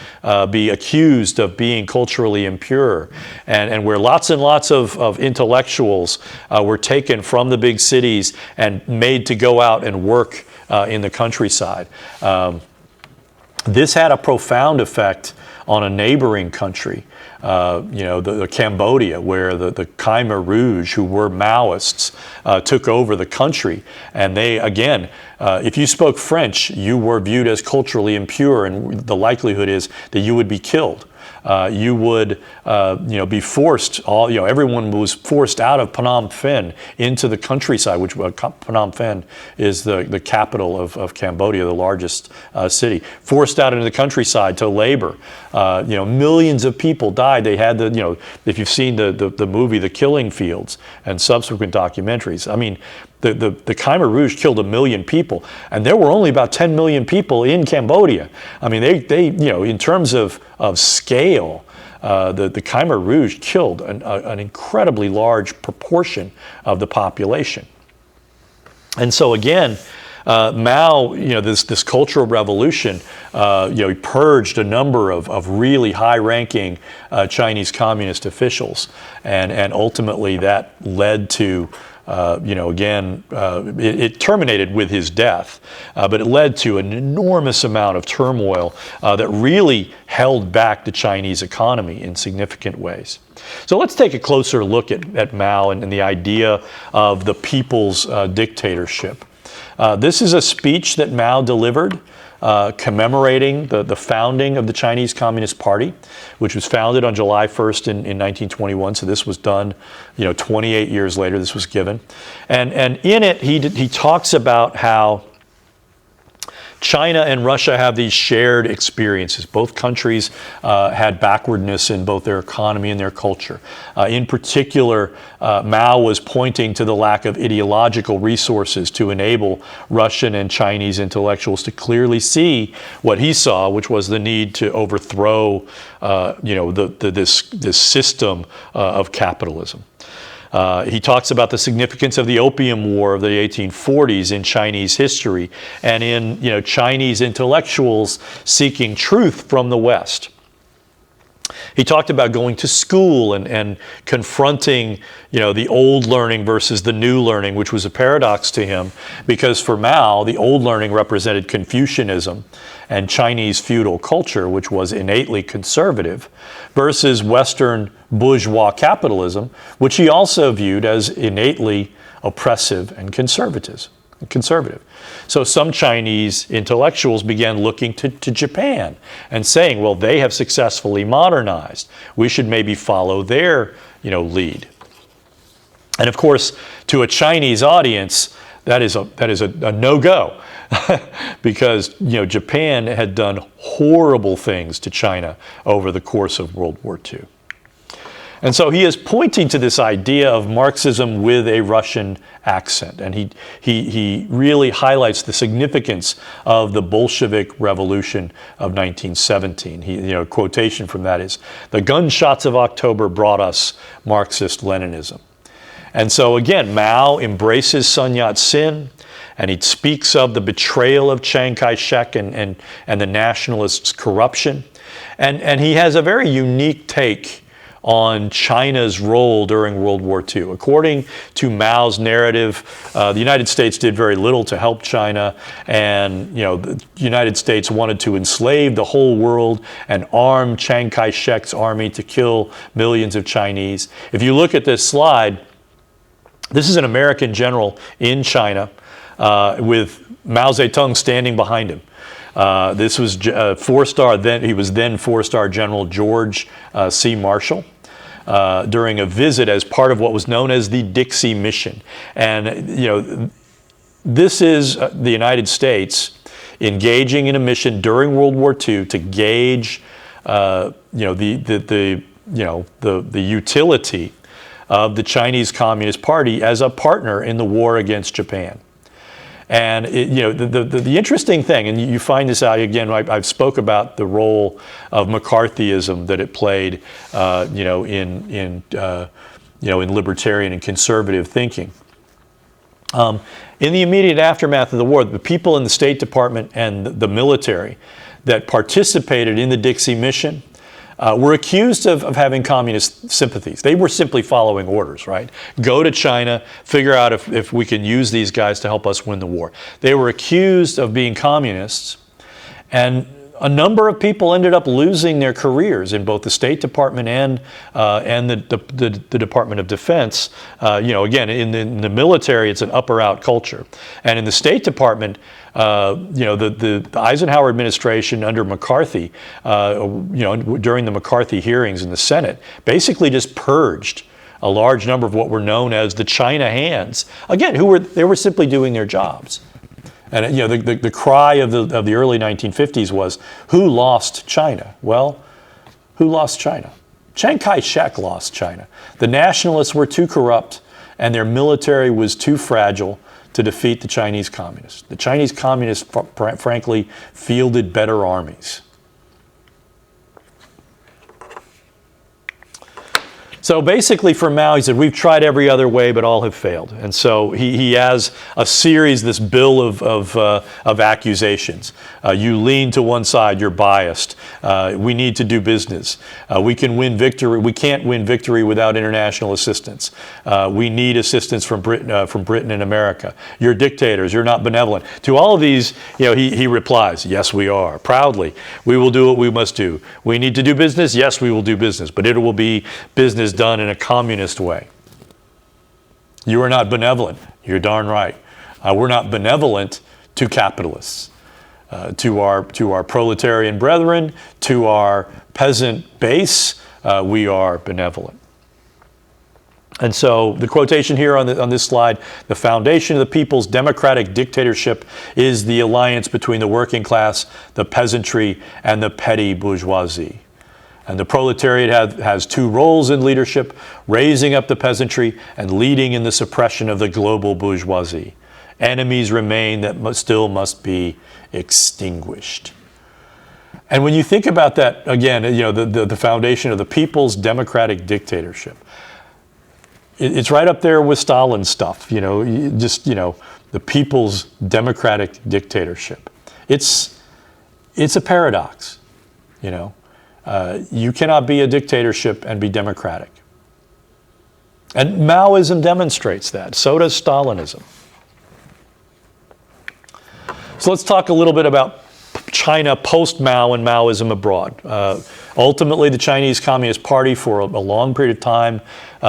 be accused of being culturally impure, and where lots and lots of intellectuals were taken from the big cities and made to go out and work in the countryside. This had a profound effect on a neighboring country, the Cambodia, where the Khmer Rouge, who were Maoists, took over the country. And they, again, if you spoke French, you were viewed as culturally impure, and the likelihood is that you would be killed. You would, be forced. Everyone was forced out of Phnom Penh into the countryside, which Phnom Penh is the capital of Cambodia, the largest city. Forced out into the countryside to labor. Millions of people died. They had if you've seen the movie The Killing Fields and subsequent documentaries, I mean, the Khmer Rouge killed 1 million people, and there were only about 10 million people in Cambodia. I mean, they in terms of scale, the Khmer Rouge killed an incredibly large proportion of the population. And so again, Mao, this Cultural Revolution, he purged a number of really high-ranking Chinese communist officials, and ultimately that led to it terminated with his death, but it led to an enormous amount of turmoil that really held back the Chinese economy in significant ways. So let's take a closer look at Mao and the idea of the people's dictatorship. This is a speech that Mao delivered commemorating the founding of the Chinese Communist Party, which was founded on July 1st in 1921. So this was done, 28 years later. This was given, and in it he talks about how China and Russia have these shared experiences. Both countries had backwardness in both their economy and their culture. In particular, Mao was pointing to the lack of ideological resources to enable Russian and Chinese intellectuals to clearly see what he saw, which was the need to overthrow, this system of capitalism. He talks about the significance of the Opium War of the 1840s in Chinese history, and in Chinese intellectuals seeking truth from the West. He talked about going to school and confronting, the old learning versus the new learning, which was a paradox to him, because for Mao, the old learning represented Confucianism and Chinese feudal culture, which was innately conservative, versus Western bourgeois capitalism, which he also viewed as innately oppressive and conservative. So some Chinese intellectuals began looking to Japan and saying, well, they have successfully modernized. We should maybe follow their, lead. And of course, to a Chinese audience, that is a no-go because Japan had done horrible things to China over the course of World War II. And so he is pointing to this idea of Marxism with a Russian accent. And he really highlights the significance of the Bolshevik Revolution of 1917. A quotation from that is, "The gunshots of October brought us Marxist-Leninism." And so again, Mao embraces Sun Yat-sen, and he speaks of the betrayal of Chiang Kai-shek and the nationalists' corruption. And he has a very unique take on China's role during World War II. According to Mao's narrative, the United States did very little to help China, and the United States wanted to enslave the whole world and arm Chiang Kai-shek's army to kill millions of Chinese. If you look at this slide, this is an American general in China with Mao Zedong standing behind him. This was four-star, he was then four-star General George C. Marshall during a visit as part of what was known as the Dixie Mission. And, this is the United States engaging in a mission during World War II to gauge, the utility of the Chinese Communist Party as a partner in the war against Japan. And the interesting thing, and you find this out again, I've spoke about the role of McCarthyism that it played, in libertarian and conservative thinking. In the immediate aftermath of the war, the people in the State Department and the military that participated in the Dixie Mission were accused of having communist sympathies. They were simply following orders, right? Go to China, figure out if we can use these guys to help us win the war. They were accused of being communists, and a number of people ended up losing their careers in both the State Department and the Department of Defense. Again, in the military, it's an up-or-out culture. And in the State Department, the Eisenhower administration under McCarthy, during the McCarthy hearings in the Senate, basically just purged a large number of what were known as the China hands. Again, they were simply doing their jobs. And the cry of the early 1950s was, who lost China? Well, who lost China? Chiang Kai-shek lost China. The nationalists were too corrupt, and their military was too fragile to defeat the Chinese communists. The Chinese communists, frankly, fielded better armies. So basically for Mao, he said, we've tried every other way, but all have failed. And so he has a series, this bill of accusations. You lean to one side, you're biased. We need to do business. We can win victory. We can't win victory without international assistance. We need assistance from Britain and America. You're dictators. You're not benevolent. To all of these, he replies, yes, we are. Proudly, we will do what we must do. We need to do business. Yes, we will do business, but it will be business done in a communist way. You are not benevolent. You're darn right. We're not benevolent to capitalists, to our proletarian brethren, to our peasant base. We are benevolent. And so the quotation here on this slide, the foundation of the people's democratic dictatorship is the alliance between the working class, the peasantry, and the petty bourgeoisie. And the proletariat has two roles in leadership: raising up the peasantry and leading in the suppression of the global bourgeoisie. Enemies remain that still must be extinguished. And when you think about that, again, the foundation of the people's democratic dictatorship, it's right up there with Stalin stuff, the people's democratic dictatorship. It's a paradox, You cannot be a dictatorship and be democratic. And Maoism demonstrates that. So does Stalinism. So let's talk a little bit about China post-Mao and Maoism abroad. Ultimately, the Chinese Communist Party for a long period of time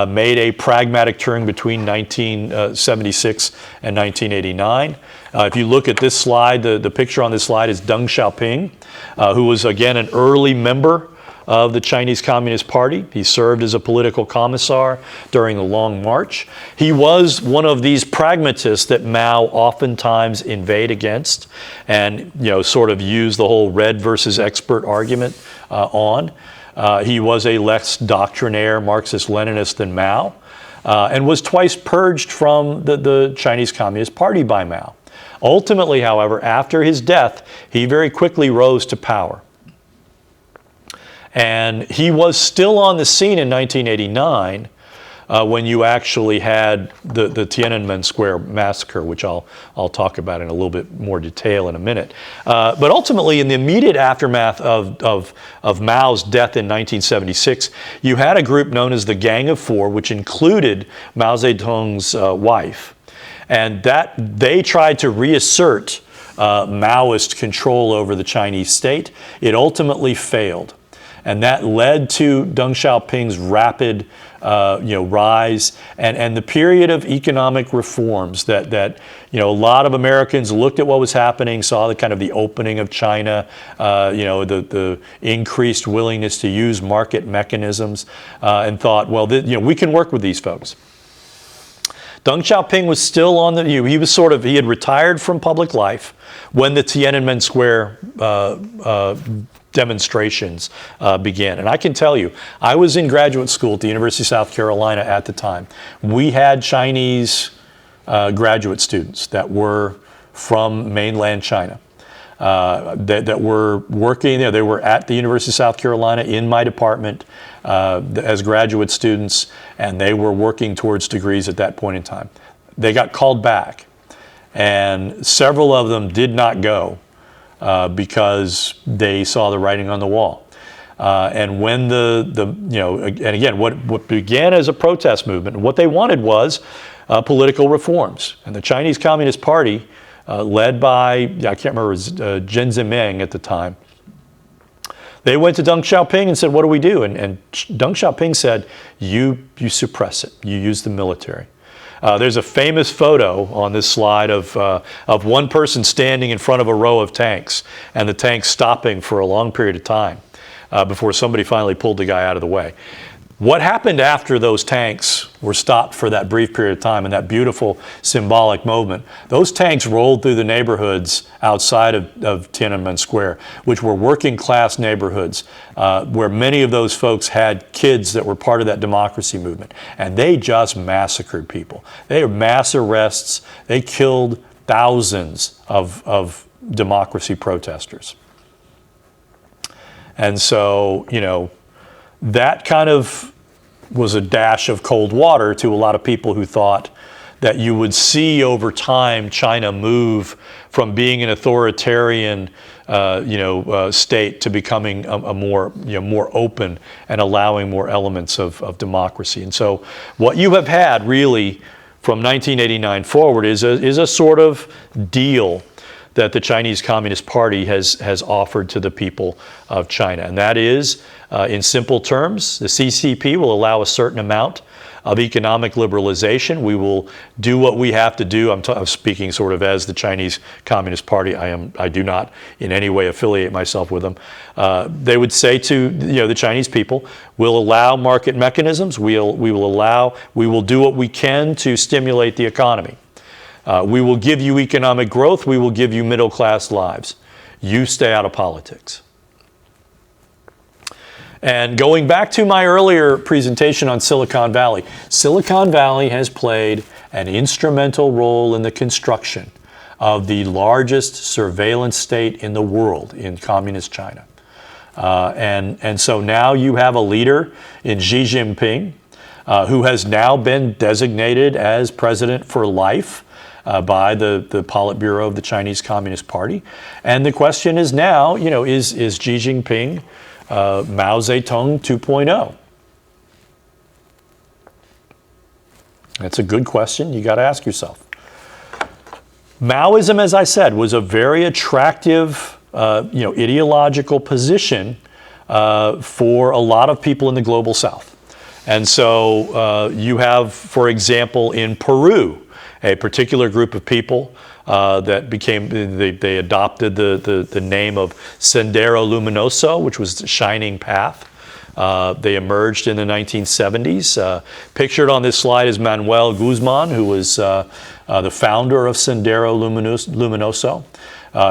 made a pragmatic turn between 1976 and 1989. If you look at this slide, the picture on this slide is Deng Xiaoping, who was, again, an early member of the Chinese Communist Party. He served as a political commissar during the Long March. He was one of these pragmatists that Mao oftentimes inveighed against and, sort of used the whole red versus expert argument on. He was a less doctrinaire Marxist-Leninist than Mao, and was twice purged from the Chinese Communist Party by Mao. Ultimately, however, after his death, he very quickly rose to power. And he was still on the scene in 1989 when you actually had the Tiananmen Square massacre, which I'll talk about in a little bit more detail in a minute. But ultimately, in the immediate aftermath of Mao's death in 1976, you had a group known as the Gang of Four, which included Mao Zedong's wife. And that they tried to reassert Maoist control over the Chinese state. It ultimately failed. And that led to Deng Xiaoping's rapid rise and the period of economic reforms that a lot of Americans looked at what was happening, saw the kind of the opening of China, the increased willingness to use market mechanisms, and thought, well, we can work with these folks. Deng Xiaoping was still on he had retired from public life when the Tiananmen Square demonstrations began. And I can tell you, I was in graduate school at the University of South Carolina at the time. We had Chinese graduate students that were from mainland China that were working there. They were at the University of South Carolina in my department as graduate students, and they were working towards degrees at that point in time. They got called back, and several of them did not go because they saw the writing on the wall. And when and again, what began as a protest movement, what they wanted was political reforms. And the Chinese Communist Party, led by, I can't remember, Jiang Zemin at the time, they went to Deng Xiaoping and said, what do we do? And Deng Xiaoping said, you suppress it. You use the military. There's a famous photo on this slide of one person standing in front of a row of tanks, and the tanks stopping for a long period of time before somebody finally pulled the guy out of the way. What happened after those tanks were stopped for that brief period of time and that beautiful symbolic movement? Those tanks rolled through the neighborhoods outside of Tiananmen Square, which were working class neighborhoods where many of those folks had kids that were part of that democracy movement. And they just massacred people. They were mass arrests. They killed thousands of democracy protesters. And so, that kind of was a dash of cold water to a lot of people who thought that you would see over time China move from being an authoritarian state to becoming a more open and allowing more elements of democracy. And so what you have had really from 1989 forward is a sort of deal that the Chinese Communist Party has offered to the people of China. And that is, in simple terms, the CCP will allow a certain amount of economic liberalization. We will do what we have to do. I'm speaking sort of as the Chinese Communist Party. I do not in any way affiliate myself with them. They would say to the Chinese people, we'll allow market mechanisms. We will do what we can to stimulate the economy. We will give you economic growth. We will give you middle-class lives. You stay out of politics. And going back to my earlier presentation on Silicon Valley has played an instrumental role in the construction of the largest surveillance state in the world in communist China. And so now you have a leader in Xi Jinping who has now been designated as president for life by the Politburo of the Chinese Communist Party. And the question is now, is Xi Jinping Mao Zedong 2.0? That's a good question. You got to ask yourself. Maoism, as I said, was a very attractive, ideological position for a lot of people in the global South. And so you have, for example, in Peru, a particular group of people that they adopted the name of Sendero Luminoso, which was the shining path. They emerged in the 1970s. Pictured on this slide is Manuel Guzman, who was the founder of Sendero Luminoso.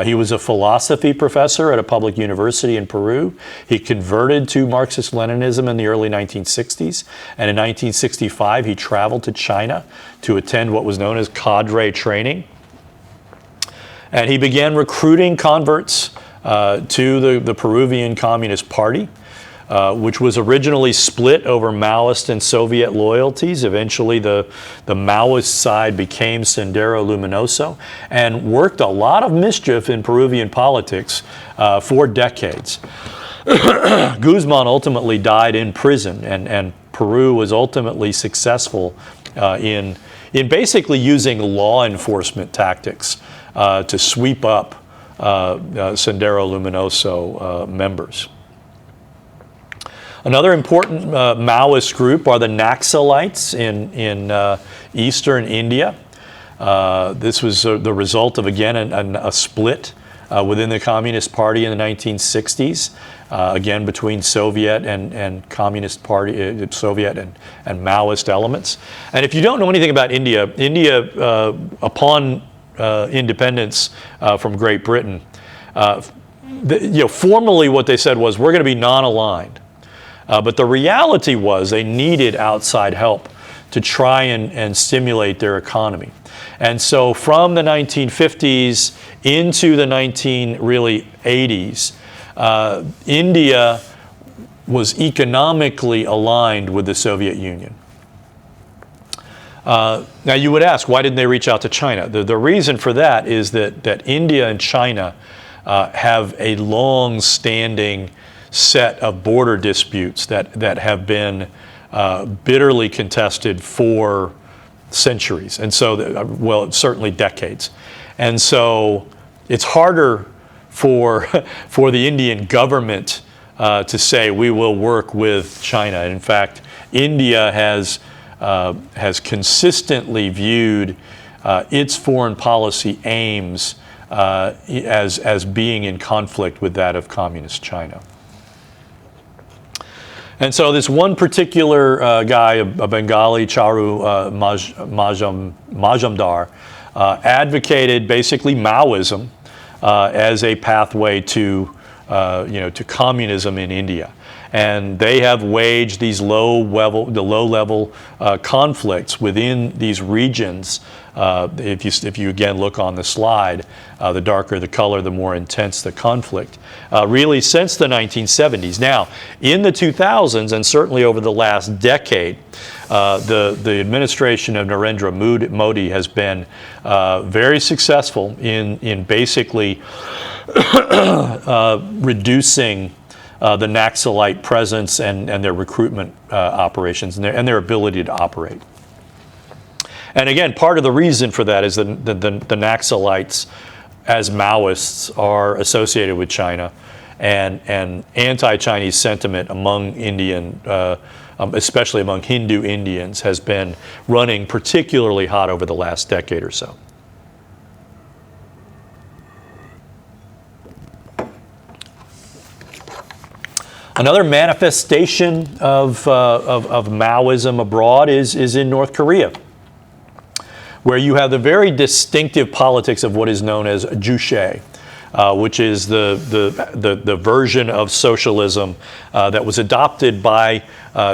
He was a philosophy professor at a public university in Peru. He converted to Marxist-Leninism in the early 1960s, and in 1965 he traveled to China to attend what was known as cadre training. And he began recruiting converts to the Peruvian Communist Party, which was originally split over Maoist and Soviet loyalties. Eventually, the Maoist side became Sendero Luminoso and worked a lot of mischief in Peruvian politics for decades. Guzman ultimately died in prison, and Peru was ultimately successful in basically using law enforcement tactics to sweep up Sendero Luminoso members. Another important Maoist group are the Naxalites in eastern India. This was the result of, again, a split within the Communist Party in the 1960s, again between Soviet and Communist Party, Soviet and Maoist elements. And if you don't know anything about India, upon independence from Great Britain, formally what they said was, we're going to be non-aligned. But the reality was they needed outside help to try and stimulate their economy. And so from the 1950s into the 80s, India was economically aligned with the Soviet Union. Now you would ask, why didn't they reach out to China? The reason for that is that India and China have a long-standing set of border disputes that have been bitterly contested for centuries, and so, well, certainly decades. And so it's harder for the Indian government to say, we will work with China. In fact, India has consistently viewed its foreign policy aims as being in conflict with that of communist China. And so this one particular guy, a Bengali, Charu Majumdar, advocated basically Maoism as a pathway to communism in India. And they have waged these low-level conflicts within these regions. If you again look on the slide, the darker the color, the more intense the conflict, really since the 1970s. Now, in the 2000s, and certainly over the last decade, the administration of Narendra Modi has been very successful in basically reducing the Naxalite presence and their recruitment operations and their ability to operate. And again, part of the reason for that is the Naxalites, as Maoists, are associated with China, and anti-Chinese sentiment among Indian, especially among Hindu Indians, has been running particularly hot over the last decade or so. Another manifestation of Maoism abroad is in North Korea, where you have the very distinctive politics of what is known as Juche, which is the version of socialism that was adopted by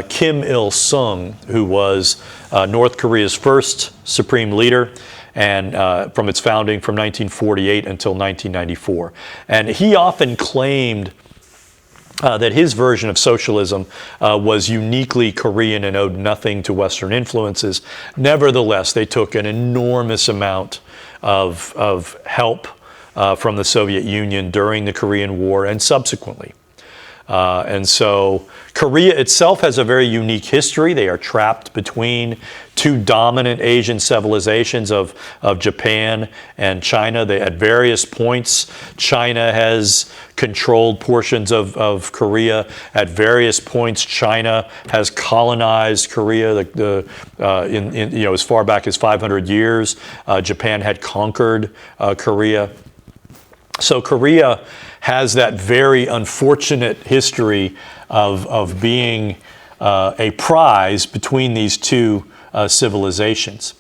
Kim Il-sung, who was North Korea's first supreme leader, and from its founding from 1948 until 1994. And he often claimed that his version of socialism was uniquely Korean and owed nothing to Western influences. Nevertheless, they took an enormous amount of help from the Soviet Union during the Korean War and subsequently. And so Korea itself has a very unique history. They are trapped between two dominant Asian civilizations of Japan and China. At various points, China has controlled portions of Korea. At various points, China has colonized Korea. As far back as 500 years, Japan had conquered Korea. So Korea has that very unfortunate history of being a prize between these two civilizations.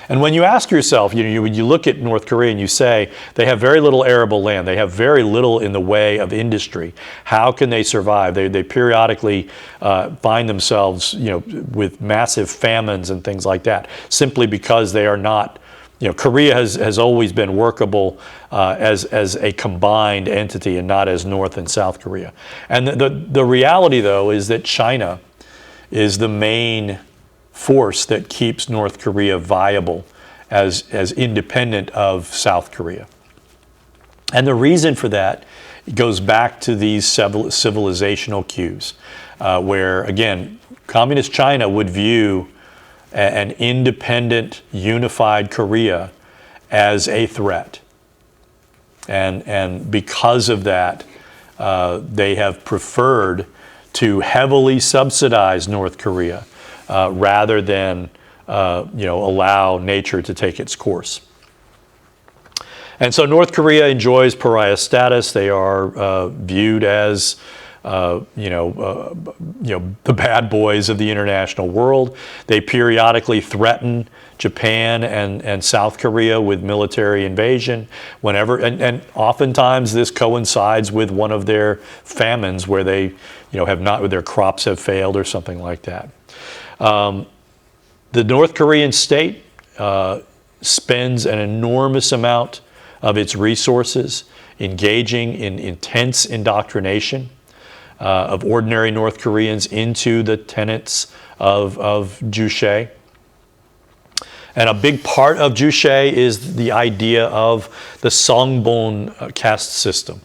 And when you ask yourself, when you look at North Korea and you say they have very little arable land, they have very little in the way of industry, how can they survive? They periodically find themselves, with massive famines and things like that, simply because they are not. Korea has always been workable as a combined entity and not as North and South Korea. And the reality, though, is that China is the main force that keeps North Korea viable as independent of South Korea. And the reason for that goes back to these civilizational cues, where, again, Communist China would view an independent, unified Korea as a threat. And because of that, they have preferred to heavily subsidize North Korea rather than allow nature to take its course. And so North Korea enjoys pariah status. They are viewed as the bad boys of the international world. They periodically threaten Japan and South Korea with military invasion whenever, and oftentimes this coincides with one of their famines where they, their crops have failed or something like that. The North Korean state spends an enormous amount of its resources engaging in intense indoctrination of ordinary North Koreans into the tenets of Juche. And a big part of Juche is the idea of the Songbon caste system.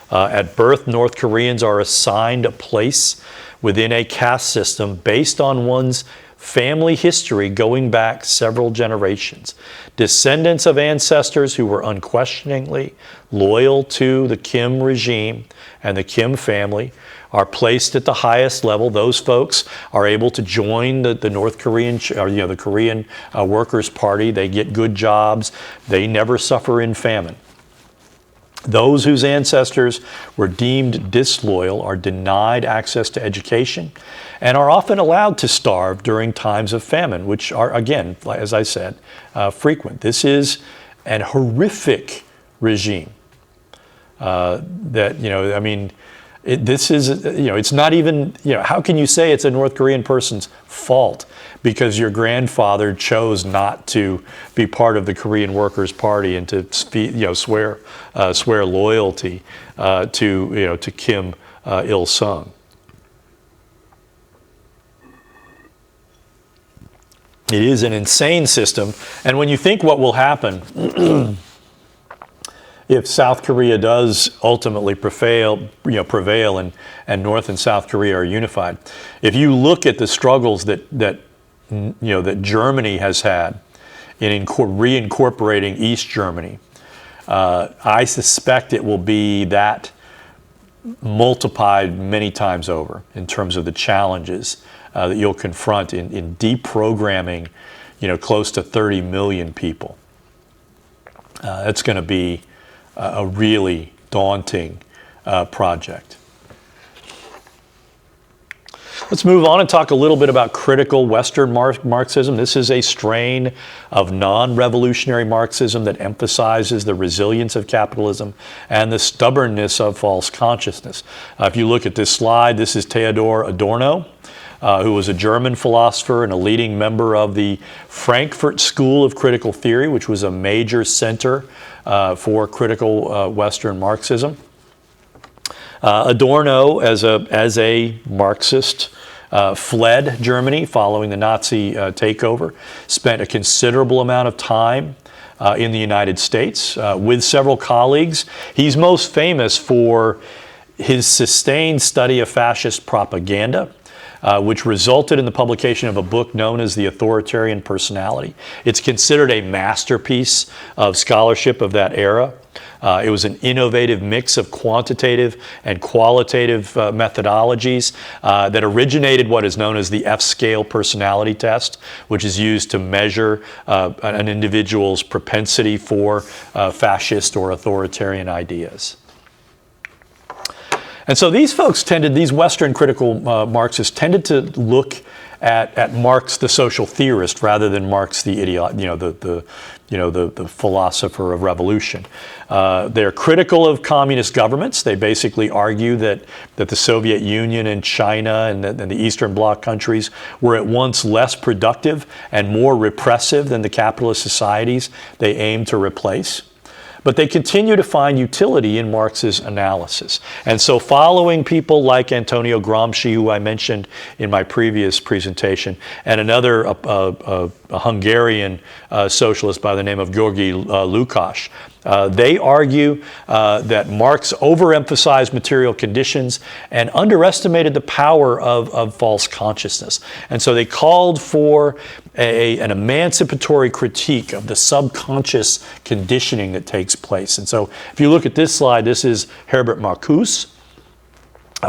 At birth, North Koreans are assigned a place within a caste system based on one's family history going back several generations. Descendants of ancestors who were unquestioningly loyal to the Kim regime and the Kim family are placed at the highest level. Those folks are able to join the North Korean, or the Korean Workers' Party. They get good jobs. They never suffer in famine. Those whose ancestors were deemed disloyal are denied access to education and are often allowed to starve during times of famine, which are, again, as I said, frequent. This is an horrific regime this is, it's not even, how can you say it's a North Korean person's fault because your grandfather chose not to be part of the Korean Workers' Party and to swear loyalty to Kim Il-sung. It is an insane system, and when you think what will happen if South Korea does ultimately prevail and North and South Korea are unified, if you look at the struggles that Germany has had in reincorporating East Germany, I suspect it will be that multiplied many times over in terms of the challenges that you'll confront in deprogramming, close to 30 million people. That's going to be a really daunting project. Let's move on and talk a little bit about critical Western Marxism. This is a strain of non-revolutionary Marxism that emphasizes the resilience of capitalism and the stubbornness of false consciousness. If you look at this slide, this is Theodor Adorno, who was a German philosopher and a leading member of the Frankfurt School of Critical Theory, which was a major center for critical Western Marxism. Adorno, as a Marxist, fled Germany following the Nazi takeover, spent a considerable amount of time in the United States with several colleagues. He's most famous for his sustained study of fascist propaganda, which resulted in the publication of a book known as The Authoritarian Personality. It's considered a masterpiece of scholarship of that era. It was an innovative mix of quantitative and qualitative methodologies that originated what is known as the F-scale personality test, which is used to measure an individual's propensity for fascist or authoritarian ideas. And so these folks these Western critical Marxists tended to look at Marx, the social theorist, rather than Marx, the the philosopher of revolution. They're critical of communist governments. They basically argue that the Soviet Union and China and the Eastern Bloc countries were at once less productive and more repressive than the capitalist societies they aimed to replace. But they continue to find utility in Marx's analysis. And so following people like Antonio Gramsci, who I mentioned in my previous presentation, and another a Hungarian socialist by the name of György Lukács, they argue that Marx overemphasized material conditions and underestimated the power of false consciousness. And so they called for an emancipatory critique of the subconscious conditioning that takes place. And so if you look at this slide, this is Herbert Marcuse,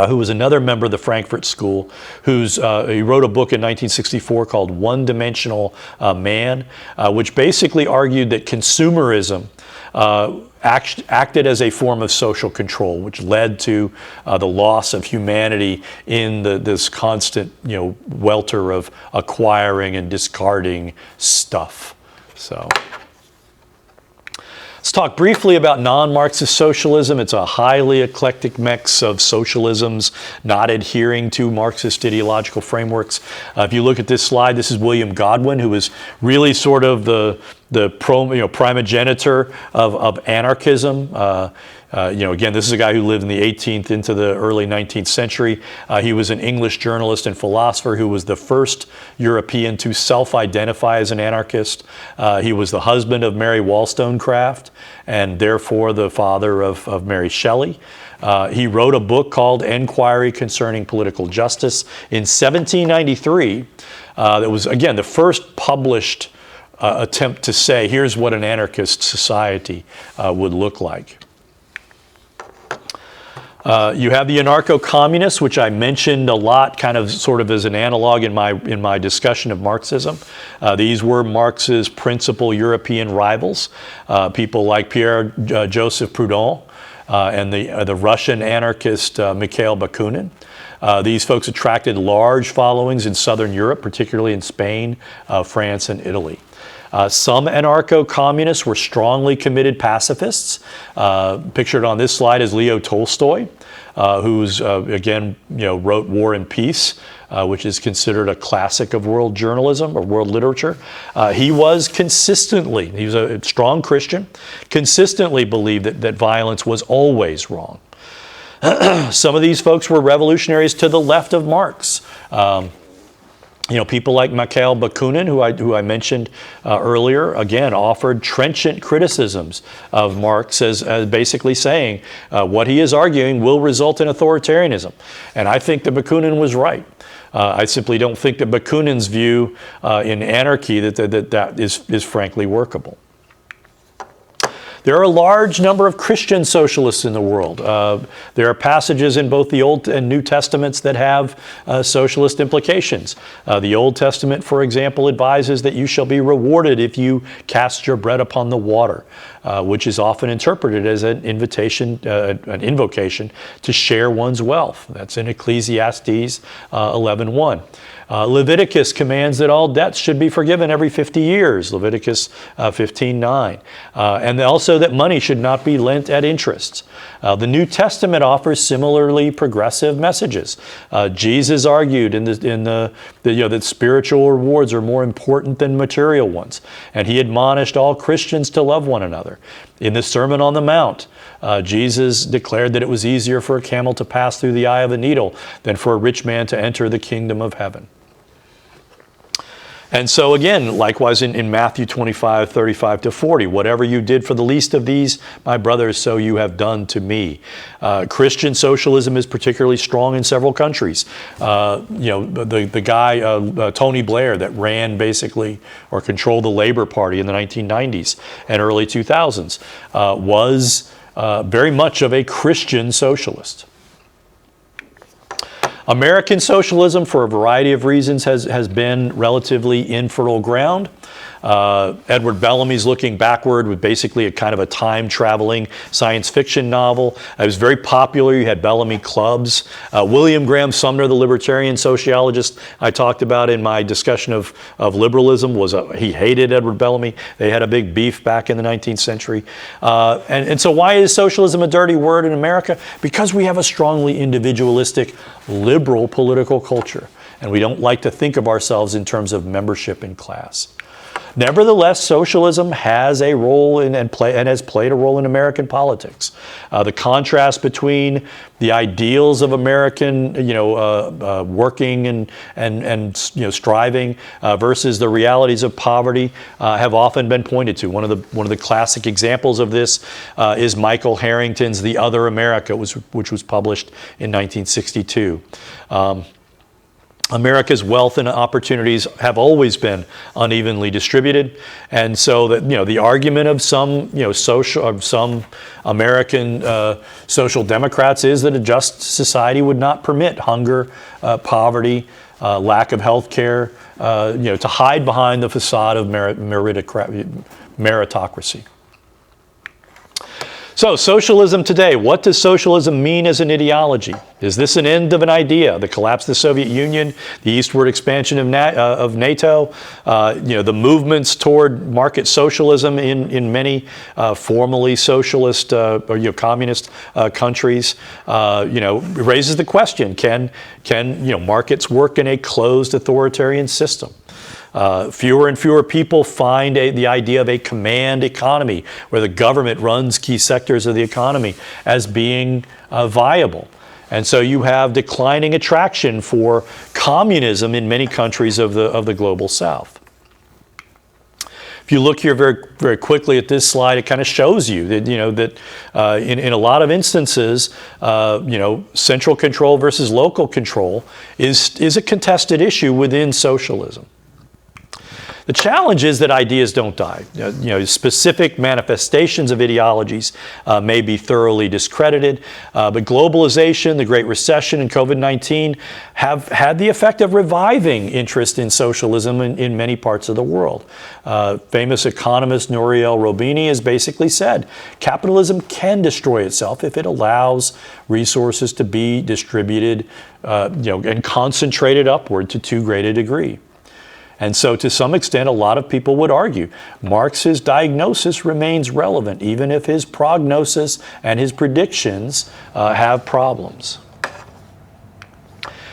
who was another member of the Frankfurt School, he wrote a book in 1964 called One-Dimensional Man, which basically argued that consumerism acted as a form of social control, which led to the loss of humanity in this constant, welter of acquiring and discarding stuff. So let's talk briefly about non-Marxist socialism. It's a highly eclectic mix of socialisms not adhering to Marxist ideological frameworks. If you look at this slide, this is William Godwin, who is really sort of the primogenitor of anarchism. Again, this is a guy who lived in the 18th into the early 19th century. He was an English journalist and philosopher who was the first European to self-identify as an anarchist. He was the husband of Mary Wollstonecraft and therefore the father of Mary Shelley. He wrote a book called Enquiry Concerning Political Justice in 1793. That was, again, the first published attempt to say, here's what an anarchist society would look like. You have the anarcho-communists, which I mentioned a lot, kind of sort of as an analog in my discussion of Marxism. These were Marx's principal European rivals, people like Pierre Joseph Proudhon and the Russian anarchist Mikhail Bakunin. These folks attracted large followings in Southern Europe, particularly in Spain, France, and Italy. Some anarcho-communists were strongly committed pacifists. Pictured on this slide is Leo Tolstoy, who's again, wrote War and Peace, which is considered a classic of world journalism or world literature. He was a strong Christian, consistently believed that violence was always wrong. Some of these folks were revolutionaries to the left of Marx. People like Mikhail Bakunin, who I mentioned earlier, again, offered trenchant criticisms of Marx as basically saying what he is arguing will result in authoritarianism. And I think that Bakunin was right. I simply don't think that Bakunin's view in anarchy that is frankly workable. There are a large number of Christian socialists in the world. There are passages in both the Old and New Testaments that have socialist implications. The Old Testament, for example, advises that you shall be rewarded if you cast your bread upon the water, which is often interpreted as an invocation to share one's wealth. That's in Ecclesiastes 11:1. Leviticus commands that all debts should be forgiven every 50 years, Leviticus 15:9. And also that money should not be lent at interest. The New Testament offers similarly progressive messages. Jesus argued that spiritual rewards are more important than material ones, and he admonished all Christians to love one another. In the Sermon on the Mount, Jesus declared that it was easier for a camel to pass through the eye of a needle than for a rich man to enter the kingdom of heaven. And so again, likewise in Matthew 25:35-40, whatever you did for the least of these, my brothers, so you have done to me. Christian socialism is particularly strong in several countries. The guy, Tony Blair, that ran basically or controlled the Labor Party in the 1990s and early 2000s, was very much of a Christian socialist. American socialism, for a variety of reasons, has been relatively infertile ground. Edward Bellamy's Looking Backward with basically a kind of a time-traveling science fiction novel. It was very popular. You had Bellamy clubs. William Graham Sumner, the libertarian sociologist I talked about in my discussion of liberalism, he hated Edward Bellamy. They had a big beef back in the 19th century. And so why is socialism a dirty word in America? Because we have a strongly individualistic, liberal political culture. And we don't like to think of ourselves in terms of membership in class. Nevertheless, socialism has a role and has played a role in American politics. The contrast between the ideals of American, working and striving versus the realities of poverty have often been pointed to. One of the classic examples of this is Michael Harrington's *The Other America*, which was published in 1962. America's wealth and opportunities have always been unevenly distributed, and so that the argument of some some American social democrats is that a just society would not permit hunger, poverty, lack of health care, to hide behind the facade of meritocracy. So, socialism today. What does socialism mean as an ideology? Is this an end of an idea? The collapse of the Soviet Union, the eastward expansion of NATO, the movements toward market socialism in many formerly socialist or communist countries, raises the question: Can markets work in a closed authoritarian system? Fewer and fewer people find the idea of a command economy, where the government runs key sectors of the economy, as being viable. And so you have declining attraction for communism in many countries of the global South. If you look here very, very quickly at this slide, it kind of shows you that in a lot of instances, central control versus local control is a contested issue within socialism. The challenge is that ideas don't die. Specific manifestations of ideologies may be thoroughly discredited, but globalization, the Great Recession, and COVID-19 have had the effect of reviving interest in socialism in many parts of the world. Famous economist Nouriel Roubini has basically said, capitalism can destroy itself if it allows resources to be distributed and concentrated upward to too great a degree. And so, to some extent, a lot of people would argue Marx's diagnosis remains relevant, even if his prognosis and his predictions have problems.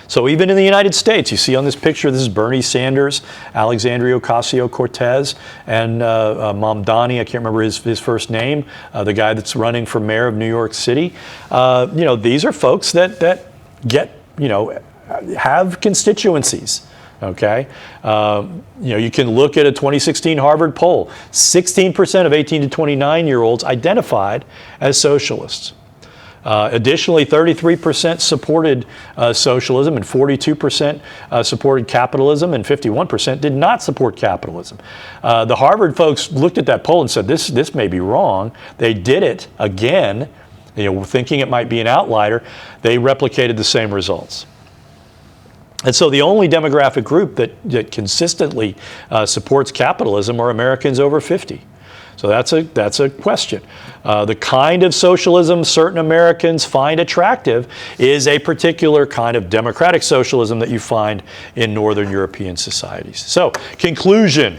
So even in the United States, you see on this picture, this is Bernie Sanders, Alexandria Ocasio-Cortez, and Mamdani, I can't remember his first name, the guy that's running for mayor of New York City. These are folks that get, have constituencies. Okay, you can look at a 2016 Harvard poll. 16% of 18 to 29-year-olds identified as socialists. Additionally, 33% supported socialism, and 42% supported capitalism, and 51% did not support capitalism. The Harvard folks looked at that poll and said, this may be wrong. They did it again, thinking it might be an outlier. They replicated the same results. And so the only demographic group that consistently supports capitalism are Americans over 50. So that's a question. The kind of socialism certain Americans find attractive is a particular kind of democratic socialism that you find in Northern European societies. So, conclusion.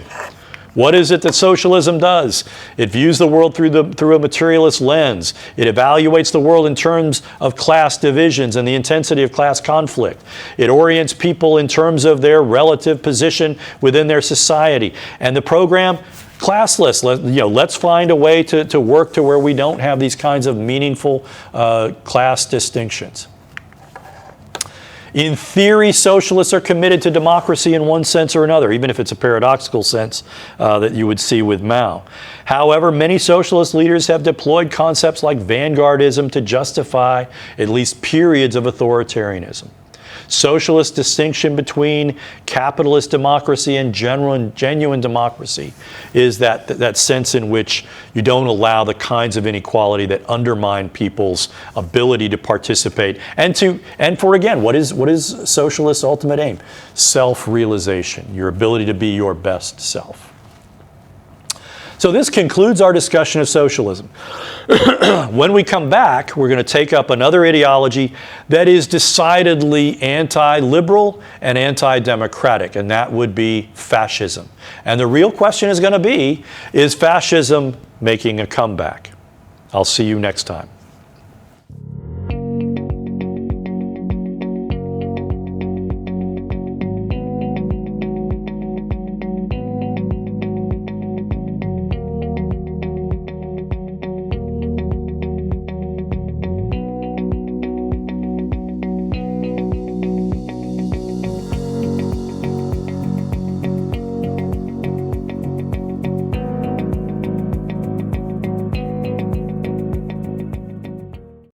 What is it that socialism does? It views the world through a materialist lens. It evaluates the world in terms of class divisions and the intensity of class conflict. It orients people in terms of their relative position within their society. And the program, classless. Let's find a way to work to where we don't have these kinds of meaningful class distinctions. In theory, socialists are committed to democracy in one sense or another, even if it's a paradoxical sense that you would see with Mao. However, many socialist leaders have deployed concepts like vanguardism to justify at least periods of authoritarianism. socialist distinction between capitalist democracy and genuine democracy is that sense in which you don't allow the kinds of inequality that undermine people's ability to participate and for again, what is socialist's ultimate aim? Self-realization, your ability to be your best self. So this concludes our discussion of socialism. When we come back, we're going to take up another ideology that is decidedly anti-liberal and anti-democratic, and that would be fascism. And the real question is going to be, is fascism making a comeback? I'll see you next time.